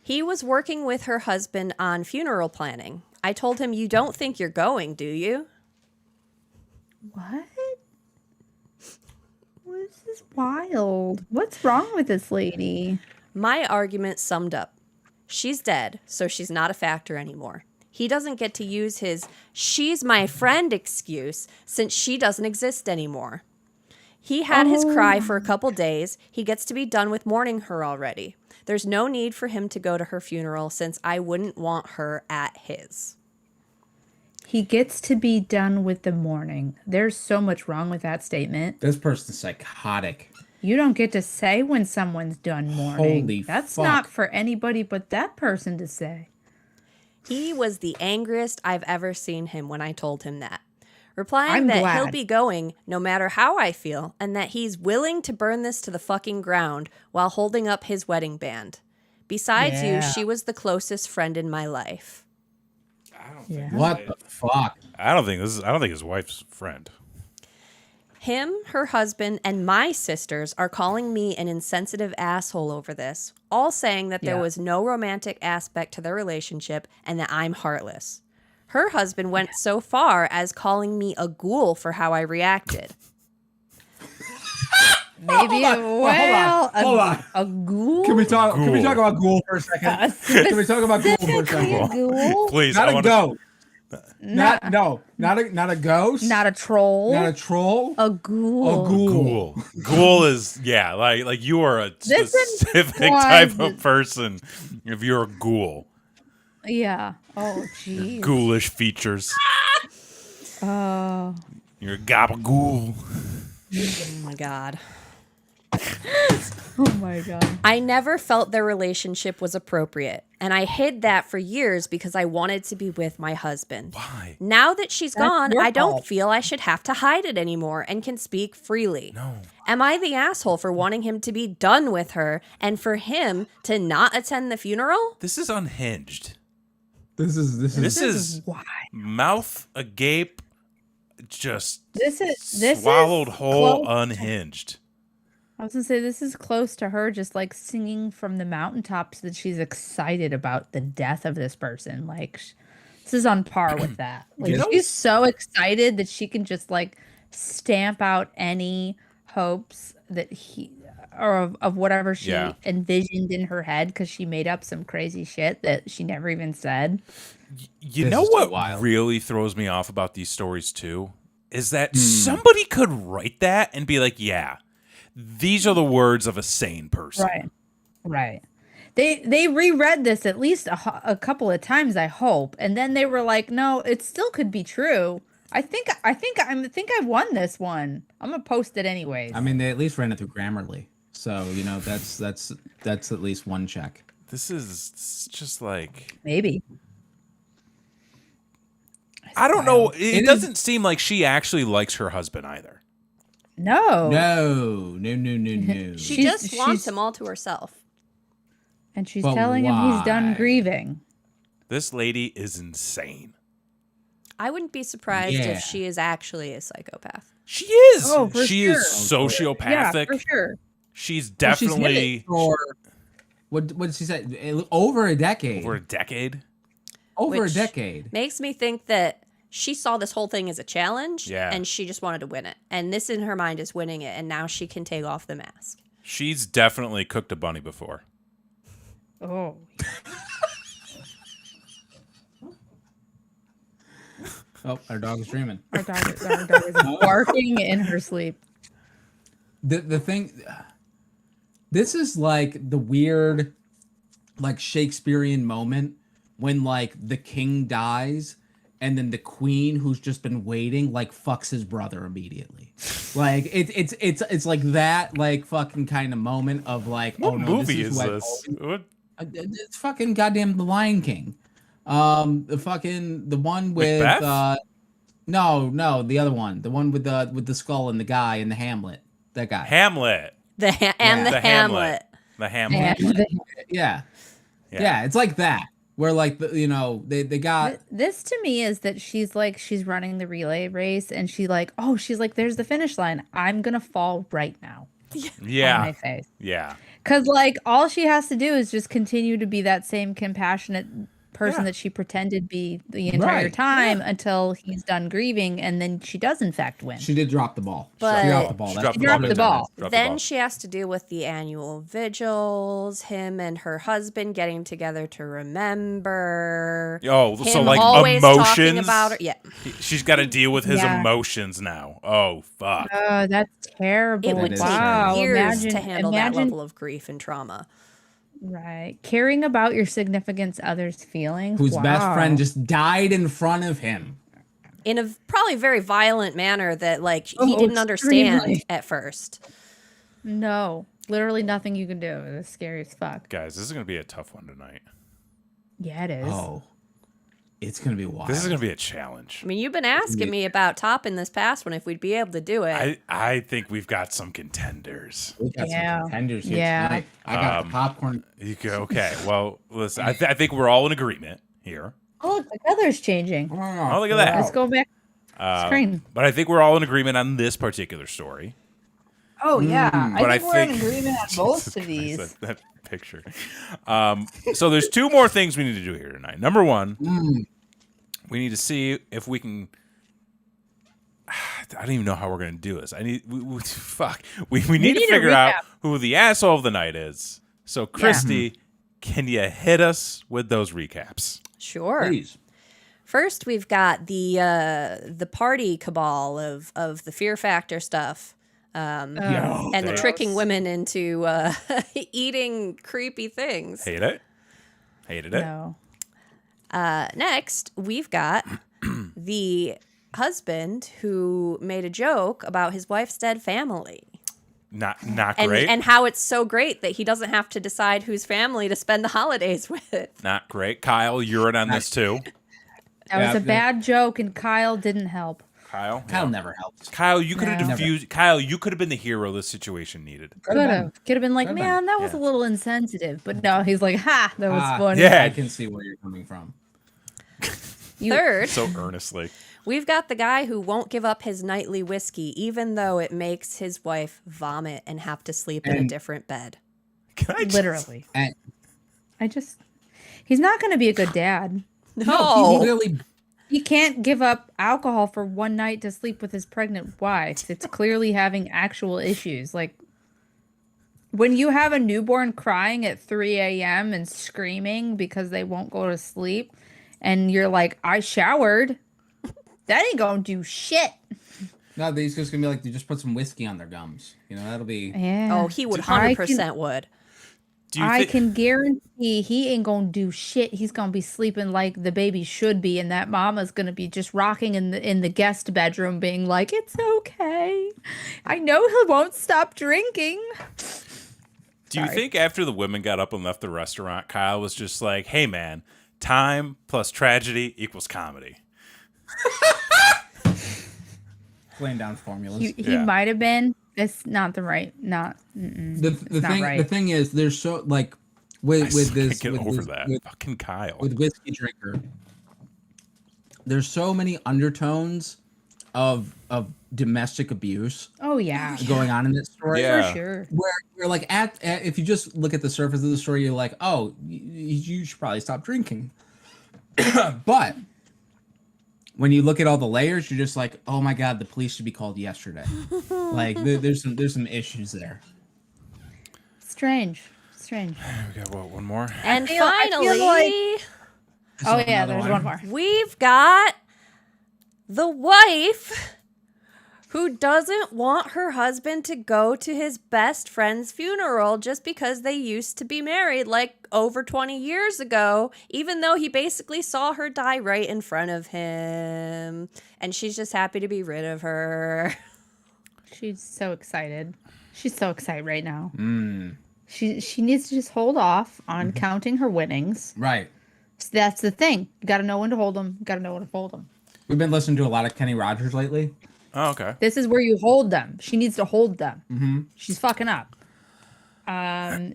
He was working with her husband on funeral planning. I told him, you don't think you're going, do you? What? This is wild. What's wrong with this lady? My argument summed up. She's dead, so she's not a factor anymore. He doesn't get to use his she's my friend excuse since she doesn't exist anymore. He had his cry for a couple days. He gets to be done with mourning her already. There's no need for him to go to her funeral since I wouldn't want her at his. He gets to be done with the mourning. There's so much wrong with that statement. this person's psychotic. You don't get to say when someone's done mourning. Holy That's fuck. not for anybody but that person to say. He was the angriest I've ever seen him when I told him that. Replying I'm that he'll glad. be going no matter how I feel and that he's willing to burn this to the fucking ground while holding up his wedding band. Besides you, Yeah. she was the closest friend in my life. I don't Yeah. think. What the fuck? I don't think his wife's friend. Him, her husband, and my sisters are calling me an insensitive asshole over this, all saying that there Yeah. was no romantic aspect to their relationship and that I'm heartless. Her husband went so far as calling me a ghoul for how I reacted. Maybe Hold on. a ghoul? Can we talk? Can we Ghoul. talk about ghoul for a second? Can we talk about ghoul for a Specifically a second? ghoul? Please, Not I a want ghost. Not, Not a ghost. not a troll. Not a troll. a ghoul. A ghoul. Ghoul. Ghoul is like you are a This specific implies type of that- person if you're a ghoul. Yeah. Oh, jeez. Ghoulish features. Oh. You're a gabagool. Oh my God. Oh my God. I never felt their relationship was appropriate, and I hid that for years because I wanted to be with my husband. Why? Now that she's That's gone, your I don't fault. feel I should have to hide it anymore and can speak freely. No. Am I the asshole for wanting him to be done with her and for him to not attend the funeral? This is unhinged. This is why. mouth agape, just This swallowed is whole, close. unhinged. I was gonna say this is close to her just like singing from the mountaintops that she's excited about the death of this person. Like this is on par with that. Like You know- she's so excited that she can just like stamp out any hopes that he or of whatever she Yeah. envisioned in her head because she made up some crazy shit that she never even said. You This know is too what wild. really throws me off about these stories too? Is that somebody could write that and be like, yeah, these are the words of a sane person. Right. They reread this at least a couple of times, I hope, and then they were like, "No, it still could be true." I think I won this one. I'm gonna post it anyways. I mean, they at least ran it through Grammarly, so you know that's at least one check. This is just like, maybe. I don't know. It It is- doesn't seem like she actually likes her husband either. No. No. She She's- just wants she's- him all to herself. And she's But telling him he's why? done grieving. This lady is insane. I wouldn't be surprised Yeah. if she is actually a psychopath. She is. Oh, for she sure. is sociopathic. Yeah, for sure. She's Well, she's hit definitely it for what did she say? Over a decade. over a decade. Over Which- a decade. Makes me think that she saw this whole thing as a challenge Yeah. and she just wanted to win it. And this in her mind is winning it. And now she can take off the mask. She's definitely cooked a bunny before. Oh. Oh, our dog's dreaming. Our dog is barking in her sleep. The thing, this is like the weird, like Shakespearean moment when like the king dies and then the queen who's just been waiting like fucks his brother immediately. Like it's like that like fucking kind of moment of like, What oh no, movie this is is who I've this? always- What? It's fucking goddamn The Lion King. The one with Macbeth? no, the other one, the one with the skull and the guy and the Hamlet, that guy. Hamlet. The The Hamlet. The Hamlet. Yeah. Yeah. Yeah, it's like that. Where like you know, they got This to me is that she's running the relay race and she's like, there's the finish line. I'm gonna fall right now on my Yeah. face. Yeah. Because like all she has to do is just continue to be that same compassionate person Yeah. that she pretended to be the entire Right. time until he's done grieving, and then she does in fact win. she did drop the ball. But- She dropped the ball. She That's dropped the ball big time. Dropped the Then ball. she has to deal with the annual vigils, him and her husband getting together to remember. Oh, so him like always talking emotions. about her. Yeah. She's got to deal with his Yeah. emotions now. Oh fuck. Oh, that's terrible. It would is take wow. years Imagine, to handle that imagine, level of grief and trauma. Right. Caring about your significant other's feelings. whose best Wow. friend just died in front of him. In a probably very violent manner that like he Oh, didn't understand extremely. at first. No. Literally nothing you can do. It's scary as fuck. Guys, this is gonna be a tough one tonight. Yeah, it is. Oh. It's gonna be wild. This is gonna be a challenge. I mean, you've been asking me about topping this past one if we'd be able to do it. I think we've got some contenders. We got Yeah. some contenders here Yeah. tonight. I got the popcorn. You go, okay. Well, listen. I think we're all in agreement here. Oh, look, the color's changing. Oh, look at that. Let's go back. Screen. But I think we're all in agreement on this particular story. Oh yeah, But I think agreement on Jesus Christ, that picture. So there's two more things we need to do here tonight. Number one, we need to see if we can. I don't even know how we're going to do this. Fuck. We need need to a figure out recap. who the asshole of the night is. So Christy, can you hit us with those recaps? Sure. Please. First, we've got the party cabal of the Fear Factor stuff, and the tricking women into eating creepy things. Hate it. Hated it. No. Next, we've got the husband who made a joke about his wife's dead family. Not And, great. and how it's so great that he doesn't have to decide whose family to spend the holidays with. Not great. Kyle, you're in on this too. That was Yeah, a bad joke, and Kyle didn't help. Kyle. Kyle never helps. Kyle, you could have No. diffused. Kyle, you could have been the hero this situation needed. Could have been like, Could've been. man, that was a little insensitive. But no, he's like, ha, that was funny. Yeah. I can see where you're coming from. Third, So earnestly. we've got the guy who won't give up his nightly whiskey, even though it makes his wife vomit and have to sleep in a And- different bed. Can I just- Literally. And He's not going to be a good dad. No. he really. He can't give up alcohol for one night to sleep with his pregnant wife. It's clearly having actual issues. Like, when you have a newborn crying at 3 a.m. and screaming because they won't go to sleep, and you're like, I showered, that ain't gonna do shit. No, he's just gonna be like, you just put some whiskey on their gums. You know, that'll be. Yeah. Oh, he would I 100% would. Do you I think? can guarantee he ain't gonna do shit. He's gonna be sleeping like the baby should be, and that mama's gonna be just rocking in the guest bedroom, being like, "It's okay. I know he won't stop drinking." Do you think after the women got up and left the restaurant, Kyle was just like, "Hey, man, time plus tragedy equals comedy." Laying down formulas. He Yeah. might have been. It's not the right. Not. the not thing right. the thing is, there's so like with I this can't get with over this, that. with, Fucking Kyle. with whiskey drinker. There's so many undertones of domestic abuse Oh yeah. going on in this story. Yeah. For sure. Where like at if you just look at the surface of the story, you're like, oh, you should probably stop drinking. But when you look at all the layers, you're just like, oh my god, the police should be called yesterday. Like there's some issues there. Strange. We got what? One more. And I feel finally, Oh yeah. another There's one? one more. we've got the wife who doesn't want her husband to go to his best friend's funeral just because they used to be married like over 20 years ago, even though he basically saw her die right in front of him. And she's just happy to be rid of her. She's so excited. She's so excited right now. Mm, She needs to just hold off on counting her winnings. right. So that's the thing. You got to know when to hold them. You got to know when to fold them. We've been listening to a lot of Kenny Rogers lately. Oh, okay. This is where you hold them. She needs to hold them. Mm-hmm. She's fucking up.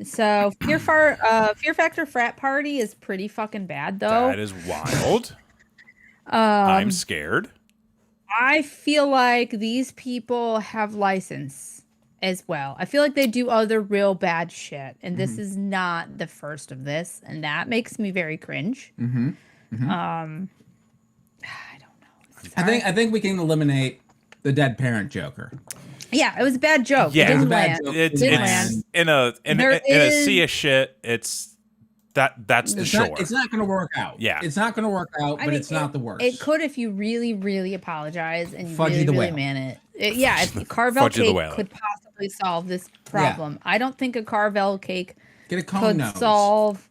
So Fear Factor frat party is pretty fucking bad though. That is wild. I'm scared. I feel like these people have license as well. I feel like they do other real bad shit, and this is not the first of this, and that makes me very cringe. Mm-hmm. I don't know. I think we can eliminate the dead parent Joker. Yeah, it was a bad joke. Yeah. It It was didn't a bad land. joke. It's Didn't it's land. in There a is- sea of shit. It's that's the shore. It's not going to work out. Yeah. It's not going to work out, I but mean, it's not the worst. It could if you really, really apologize and you Fudgy really, the really whale. man it. Yeah, if Carvel Fudgy the cake whale. could possibly solve this problem. I don't think a Carvel cake Get a cone could nose. solve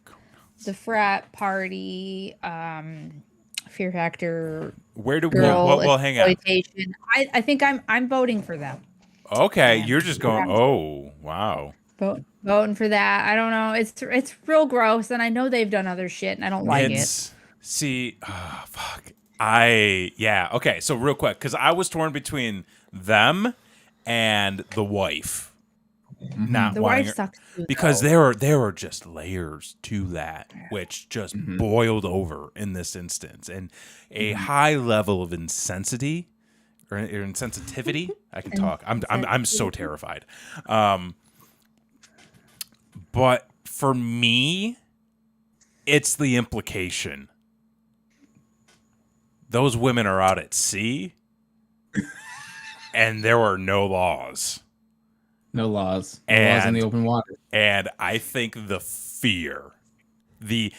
the frat party, Fear Factor, Where do girl well hang on. exploitation. I think I'm voting for them. Okay, Yeah. you're just going, "Oh, wow." Voting for that. I don't know. It's real gross, and I know they've done other shit, and I don't like it. See, oh, fuck. Okay, so real quick, cuz I was torn between them and the wife. Not The wanting wife her- sucks too, because though. there were just layers to that which just boiled over in this instance, and a high level of insensitivity or insensitivity. I can talk. I'm so terrified. But for me, it's the implication. Those women are out at sea, and there are no laws. No laws. No laws in And- the open water. And I think the fear, the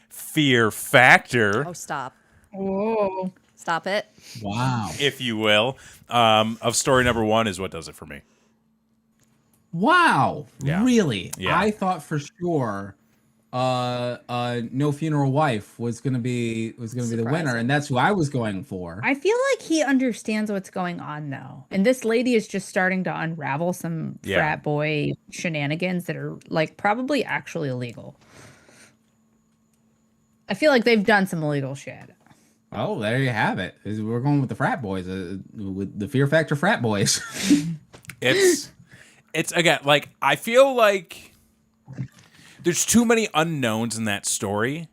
fear factor, Oh, stop. Whoa. Stop it. Wow. if you will, of story number one is what does it for me. Wow. Yeah. Really? Yeah. I thought for sure No Funeral Wife was gonna be the winner, Surprising. and that's who I was going for. I feel like he understands what's going on though. And this lady is just starting to unravel some Yeah. frat boy shenanigans that are like probably actually illegal. I feel like they've done some illegal shit. Oh, there you have it. We're going with the frat boys, with the Fear Factor frat boys. It's again, like, I feel like there's too many unknowns in that story,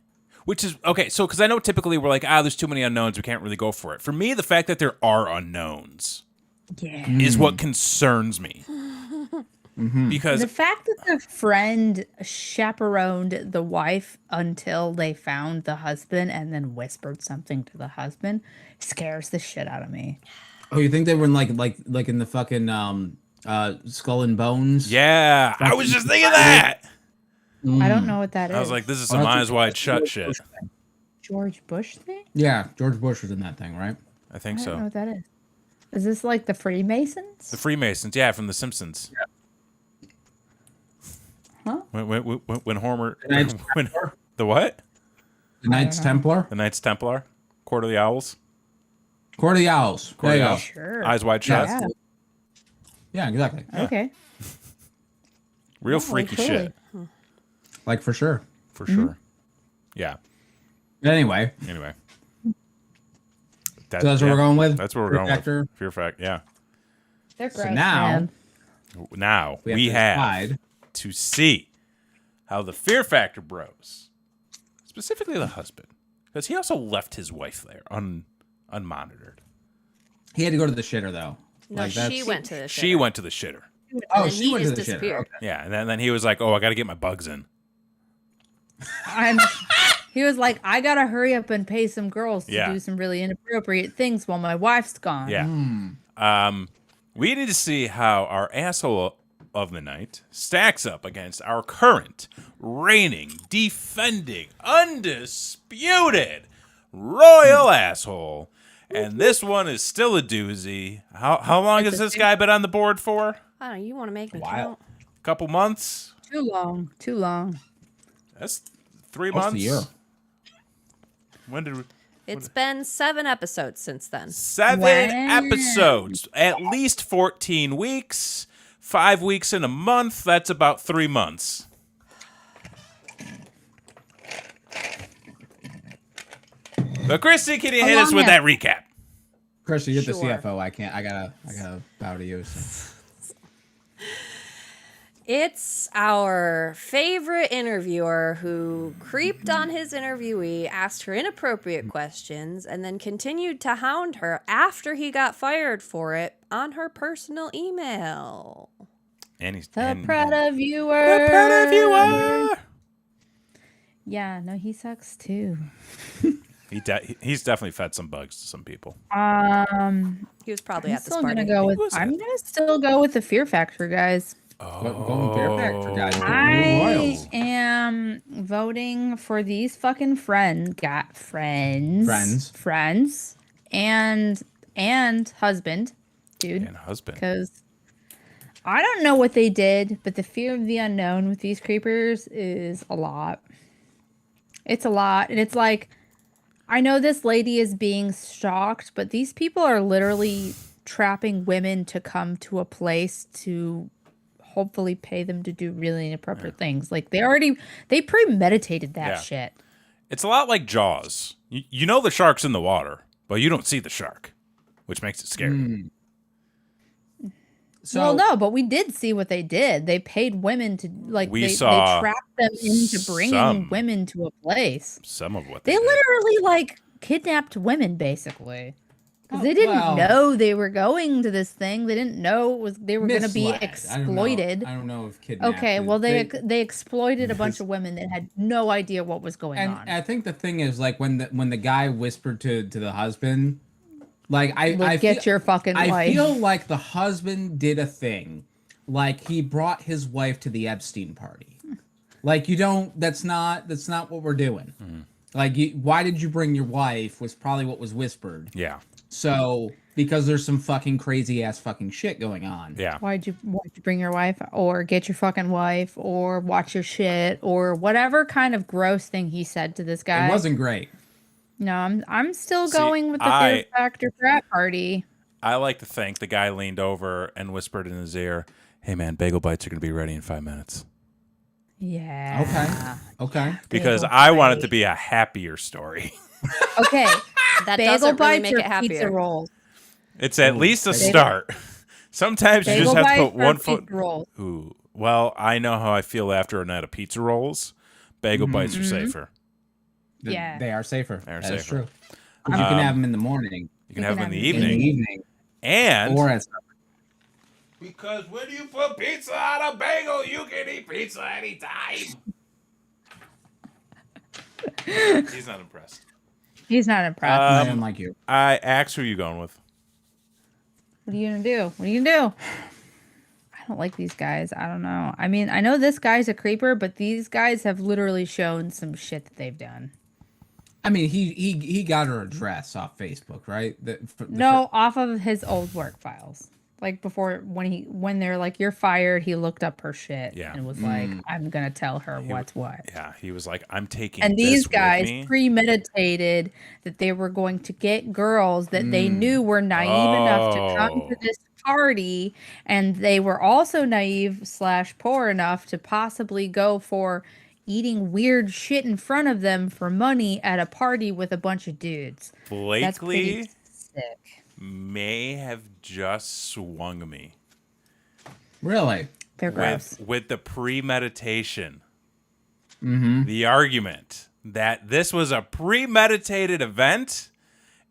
which is okay. So, because I know typically we're like, there's too many unknowns, we can't really go for it. For me, the fact that there are unknowns is what concerns me. Because the fact that the friend chaperoned the wife until they found the husband and then whispered something to the husband scares the shit out of me. Oh, you think they were in like in the fucking Skull and Bones? yeah, I was just thinking that. I don't know what that is. I was like, this is some eyes wide shut shit. George Bush thing? Yeah, George Bush was in that thing, right? I think I don't know so. what that is. Is this like the Freemasons? The Freemasons, yeah, from The Simpsons. Huh? When Homer, Knights when, Templar? the what? The Knights Templar? The Knights Templar, Court of the Owls, Court of the Owls. Court There of you the go. Owls. Sure. Eyes wide shut. Yeah. Yeah, exactly. Okay. Real Oh, freaky totally. shit, Like for sure. for sure. Yeah. Anyway, Anyway. so that's what we're going with? That's what we're Fear going Factor? with. Fear Factor, yeah. They're So gross, now- man. Now we to have decide. to see how the Fear Factor bros, specifically the husband, because he also left his wife there unmonitored. He had to go to the shitter though. No, Like, that's- she went to the She shitter. went to the shitter. Oh, and she he went to just the shitter. disappeared. Okay. Yeah, and then he was like, "Oh, I got to get my bugs in." He was like, I gotta hurry up and pay some girls to Yeah. do some really inappropriate things while my wife's gone. Yeah. We need to see how our asshole of the night stacks up against our current, reigning, defending, undisputed royal asshole. And this one is still a doozy. How long has this guy been on the board for? I don't know. You want to make me Wow. count? Couple months? Too long. Too long. That's 3 Almost a months. year. When did we? It's been 7 episodes since then. 7 Wow. episodes, at least 14 weeks, 5 weeks in a month. That's about 3 months. So, Christy, can you hit us long with have- that recap? Christy, you're the Sure. CFO. I gotta bow to you. So. It's our favorite interviewer who creeped on his interviewee, asked her inappropriate questions, and then continued to hound her after he got fired for it on her personal email. And he's The and- Prada viewer. The Prada viewer. Yeah, no, he sucks too. He's definitely fed some bugs to some people. He was probably I'm at this still party. gonna go with. was I'm it? gonna still go with the Fear Factor, guys. Going Fear Factor, guys. We're I royals. am voting for these fucking friends, and husband, dude, And husband. because I don't know what they did, but the fear of the unknown with these creepers is a lot. It's a lot, and it's like, I know this lady is being stalked, but these people are literally trapping women to come to a place to hopefully pay them to do really inappropriate things. Like they premeditated that Yeah. shit. It's a lot like Jaws. You know the shark's in the water, but you don't see the shark, which makes it scary. So Well, no, but we did see what they did. They paid women to We they saw trapped them into bringing some. women to a place. Some of what They did. literally like kidnapped women basically. Because they didn't well- know they were going to this thing. They didn't know they were going to be misled. exploited. I don't know if kidnapped. Okay, is- well they exploited a bunch of women that had no idea what was going and on. I think the thing is like when the guy whispered to the husband, like I Get feel, your fucking I wife. feel like the husband did a thing, like he brought his wife to the Epstein party. Like you don't. That's not what we're doing. Like why did you bring your wife? Was probably what was whispered. Yeah. So because there's some fucking crazy ass fucking shit going on. Yeah. Why'd you bring your wife or get your fucking wife or watch your shit or whatever kind of gross thing he said to this guy? It wasn't great. No, I'm still See, going with the Fear Factor frat party. I like to think the guy leaned over and whispered in his ear, "Hey man, bagel bites are going to be ready in 5 minutes." Yeah. Okay. Because Bagel I want it bite. to be a happier story. Okay. That Bagel doesn't really bites make or it happier. pizza rolls? It's at least a bagel- start. Sometimes you Bagel just have to bites put or one foot. pizza rolls? Ooh. Well, I know how I feel after a night of pizza rolls. Bagel bites are safer. Yeah. They are safer. They are That is safer. true. 'Cause you can have them in the morning, You can have them in the have 'em in the evening. evening, And or at supper. because when you put pizza on a bagel, you can eat pizza anytime. He's not impressed. He's not impressed. I am like you. Axe, who are you going with? What are you gonna do? What are you gonna do? I don't like these guys. I don't know. I mean, I know this guy's a creeper, but these guys have literally shown some shit that they've done. I mean, he got her address off Facebook, right? No, off of his old work files. Like before, when they're like, "You're fired," he looked up her shit and was like, "I'm gonna tell her what's what." Yeah, he was like, I'm taking And these this guys with me. premeditated that they were going to get girls that they knew were naive enough to come to this party, and they were also naive / poor enough to possibly go for eating weird shit in front of them for money at a party with a bunch of dudes. That's pretty Blakely sick. may have just swung me Really? They're gross. with the premeditation. The argument that this was a premeditated event.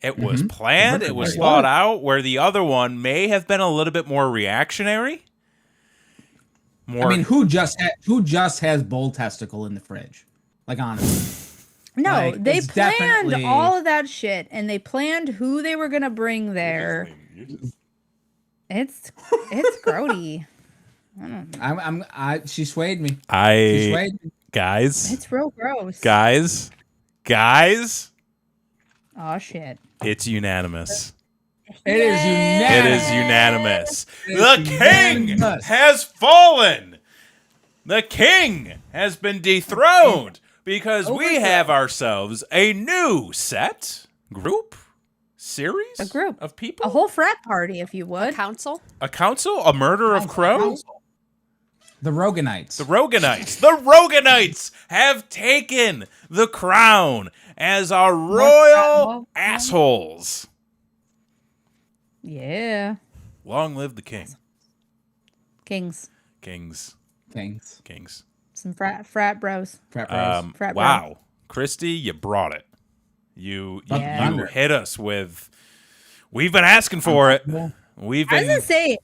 It was planned. It was thought out. Where the other one may have been a little bit more reactionary. More. I mean, who just has bull testicle in the fridge? Like, honestly. No, Like, they it's planned definitely- all of that shit, and they planned who they were gonna bring there. It's grody. She swayed me. She I swayed me. guys, It's real gross. guys. Oh shit. It's unanimous. It is It unanimous. is unanimous. It's The king unanimous. has fallen. The king has been dethroned because we have ourselves a new group, series, A group. of people, A whole frat party, if you would. Council? a council, a murder of crows. The Roganites. The Roganites have taken the crown as our royal assholes. Yeah. Long live the king. Kings. Kings. Kings. Some frat bros. Frat bros. Frat Wow. Christy, you brought it. You Yeah. hit us with. We've been asking for it. We've I was been. gonna say,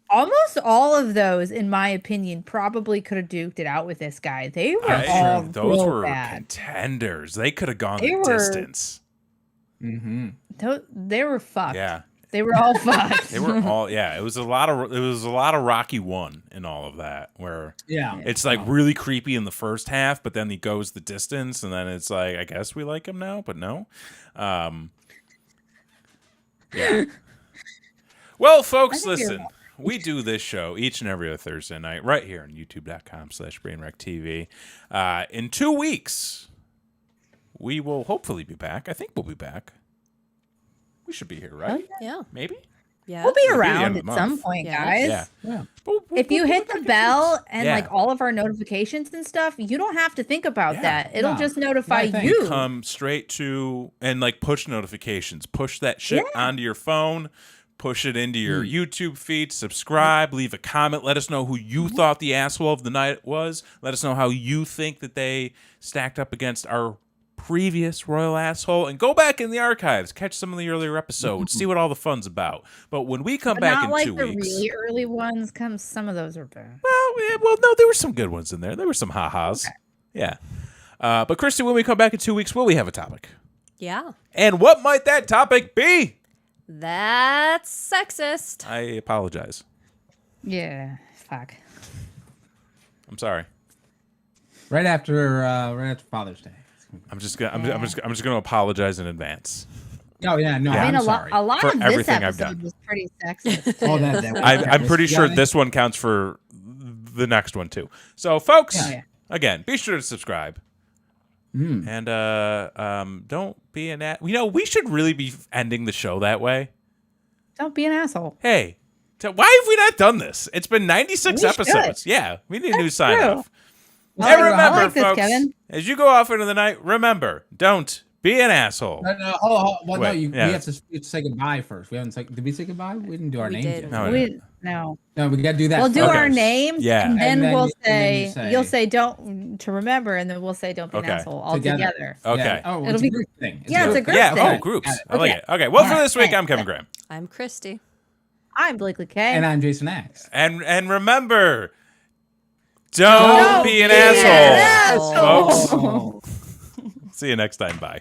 almost all of those, in my opinion, probably could have duked it out with this guy. They were all those real were bad. contenders. They could have gone They the were- distance. They were fucked. Yeah. They were all fucked. They were all. Yeah. It was a lot of Rocky 1 in all of that, where Yeah. it's like really creepy in the first half, but then he goes the distance, and then it's like, I guess we like him now, but no. Yeah. Well, folks, I think you're listen. We do this show each and every other Thursday night right here on youtube.com/BrainWreckTV. In 2 weeks, we will hopefully be back. I think we'll be back. We should be here, right? Yeah. Maybe? Yeah. We'll be the end around of the at some month. point, Yeah. guys. Yeah. Yeah. If you hit the bell and Yeah. like all of our notifications and stuff, you don't have to think about Yeah. that. It'll No. just notify Yeah, I think you. Come straight to and like push notifications. Push that shit onto your phone. Push it into your YouTube feed. Subscribe. Leave a comment. Let us know who you thought the asshole of the night was. Let us know how you think that they stacked up against our previous royal asshole. And go back in the archives. Catch some of the earlier episodes. See what all the fun's about. But when we come But back not in like 2 the weeks. really early ones. Some of those are bad. Well, no, there were some good ones in there. There were some ha-has. Yeah. But Christy, when we come back in 2 weeks, will we have a topic? Yeah. And what might that topic be? That's sexist. I apologize. Yeah. Fuck. I'm sorry. Right after Father's Day. I'm just gonna apologize in advance. Oh yeah, no, I mean, I'm a sorry. lot For of this everything I've episode done. was pretty sexist. Oh, too. that I'm pretty sure guy? this one counts for the next one too. So, folks, Yeah. again, be sure to subscribe. And don't be an we should really be ending the show that way. Don't be an asshole. Hey, why have we not done this? It's been 96 We episodes. should. Yeah, we need a new That's sign true. off. I And like remember, this, folks, Kevin. as you go off into the night, remember, don't Be an asshole. No, hold on. Well, no, Wait, we have to say goodbye first. We haven't said. Did we say goodbye? We didn't do our We names did. yet. No, No. No, we got to do that. We'll do first. our names, Yeah. and then And we'll and then you say, you'll say don't to remember, and then we'll say don't be an Okay. asshole all Together. together. Okay. Yeah. Oh, It'll it's be- a group thing. Yeah, it's a group Yeah. thing. Oh, groups. Got it. I like Okay. it. Okay. Well, for Alright, this week, thanks. I'm Kevin Graham. I'm Christy. I'm Blakely K. And I'm Jason Axe. And remember, don't be an asshole, asshole. folks. See you next time. Bye.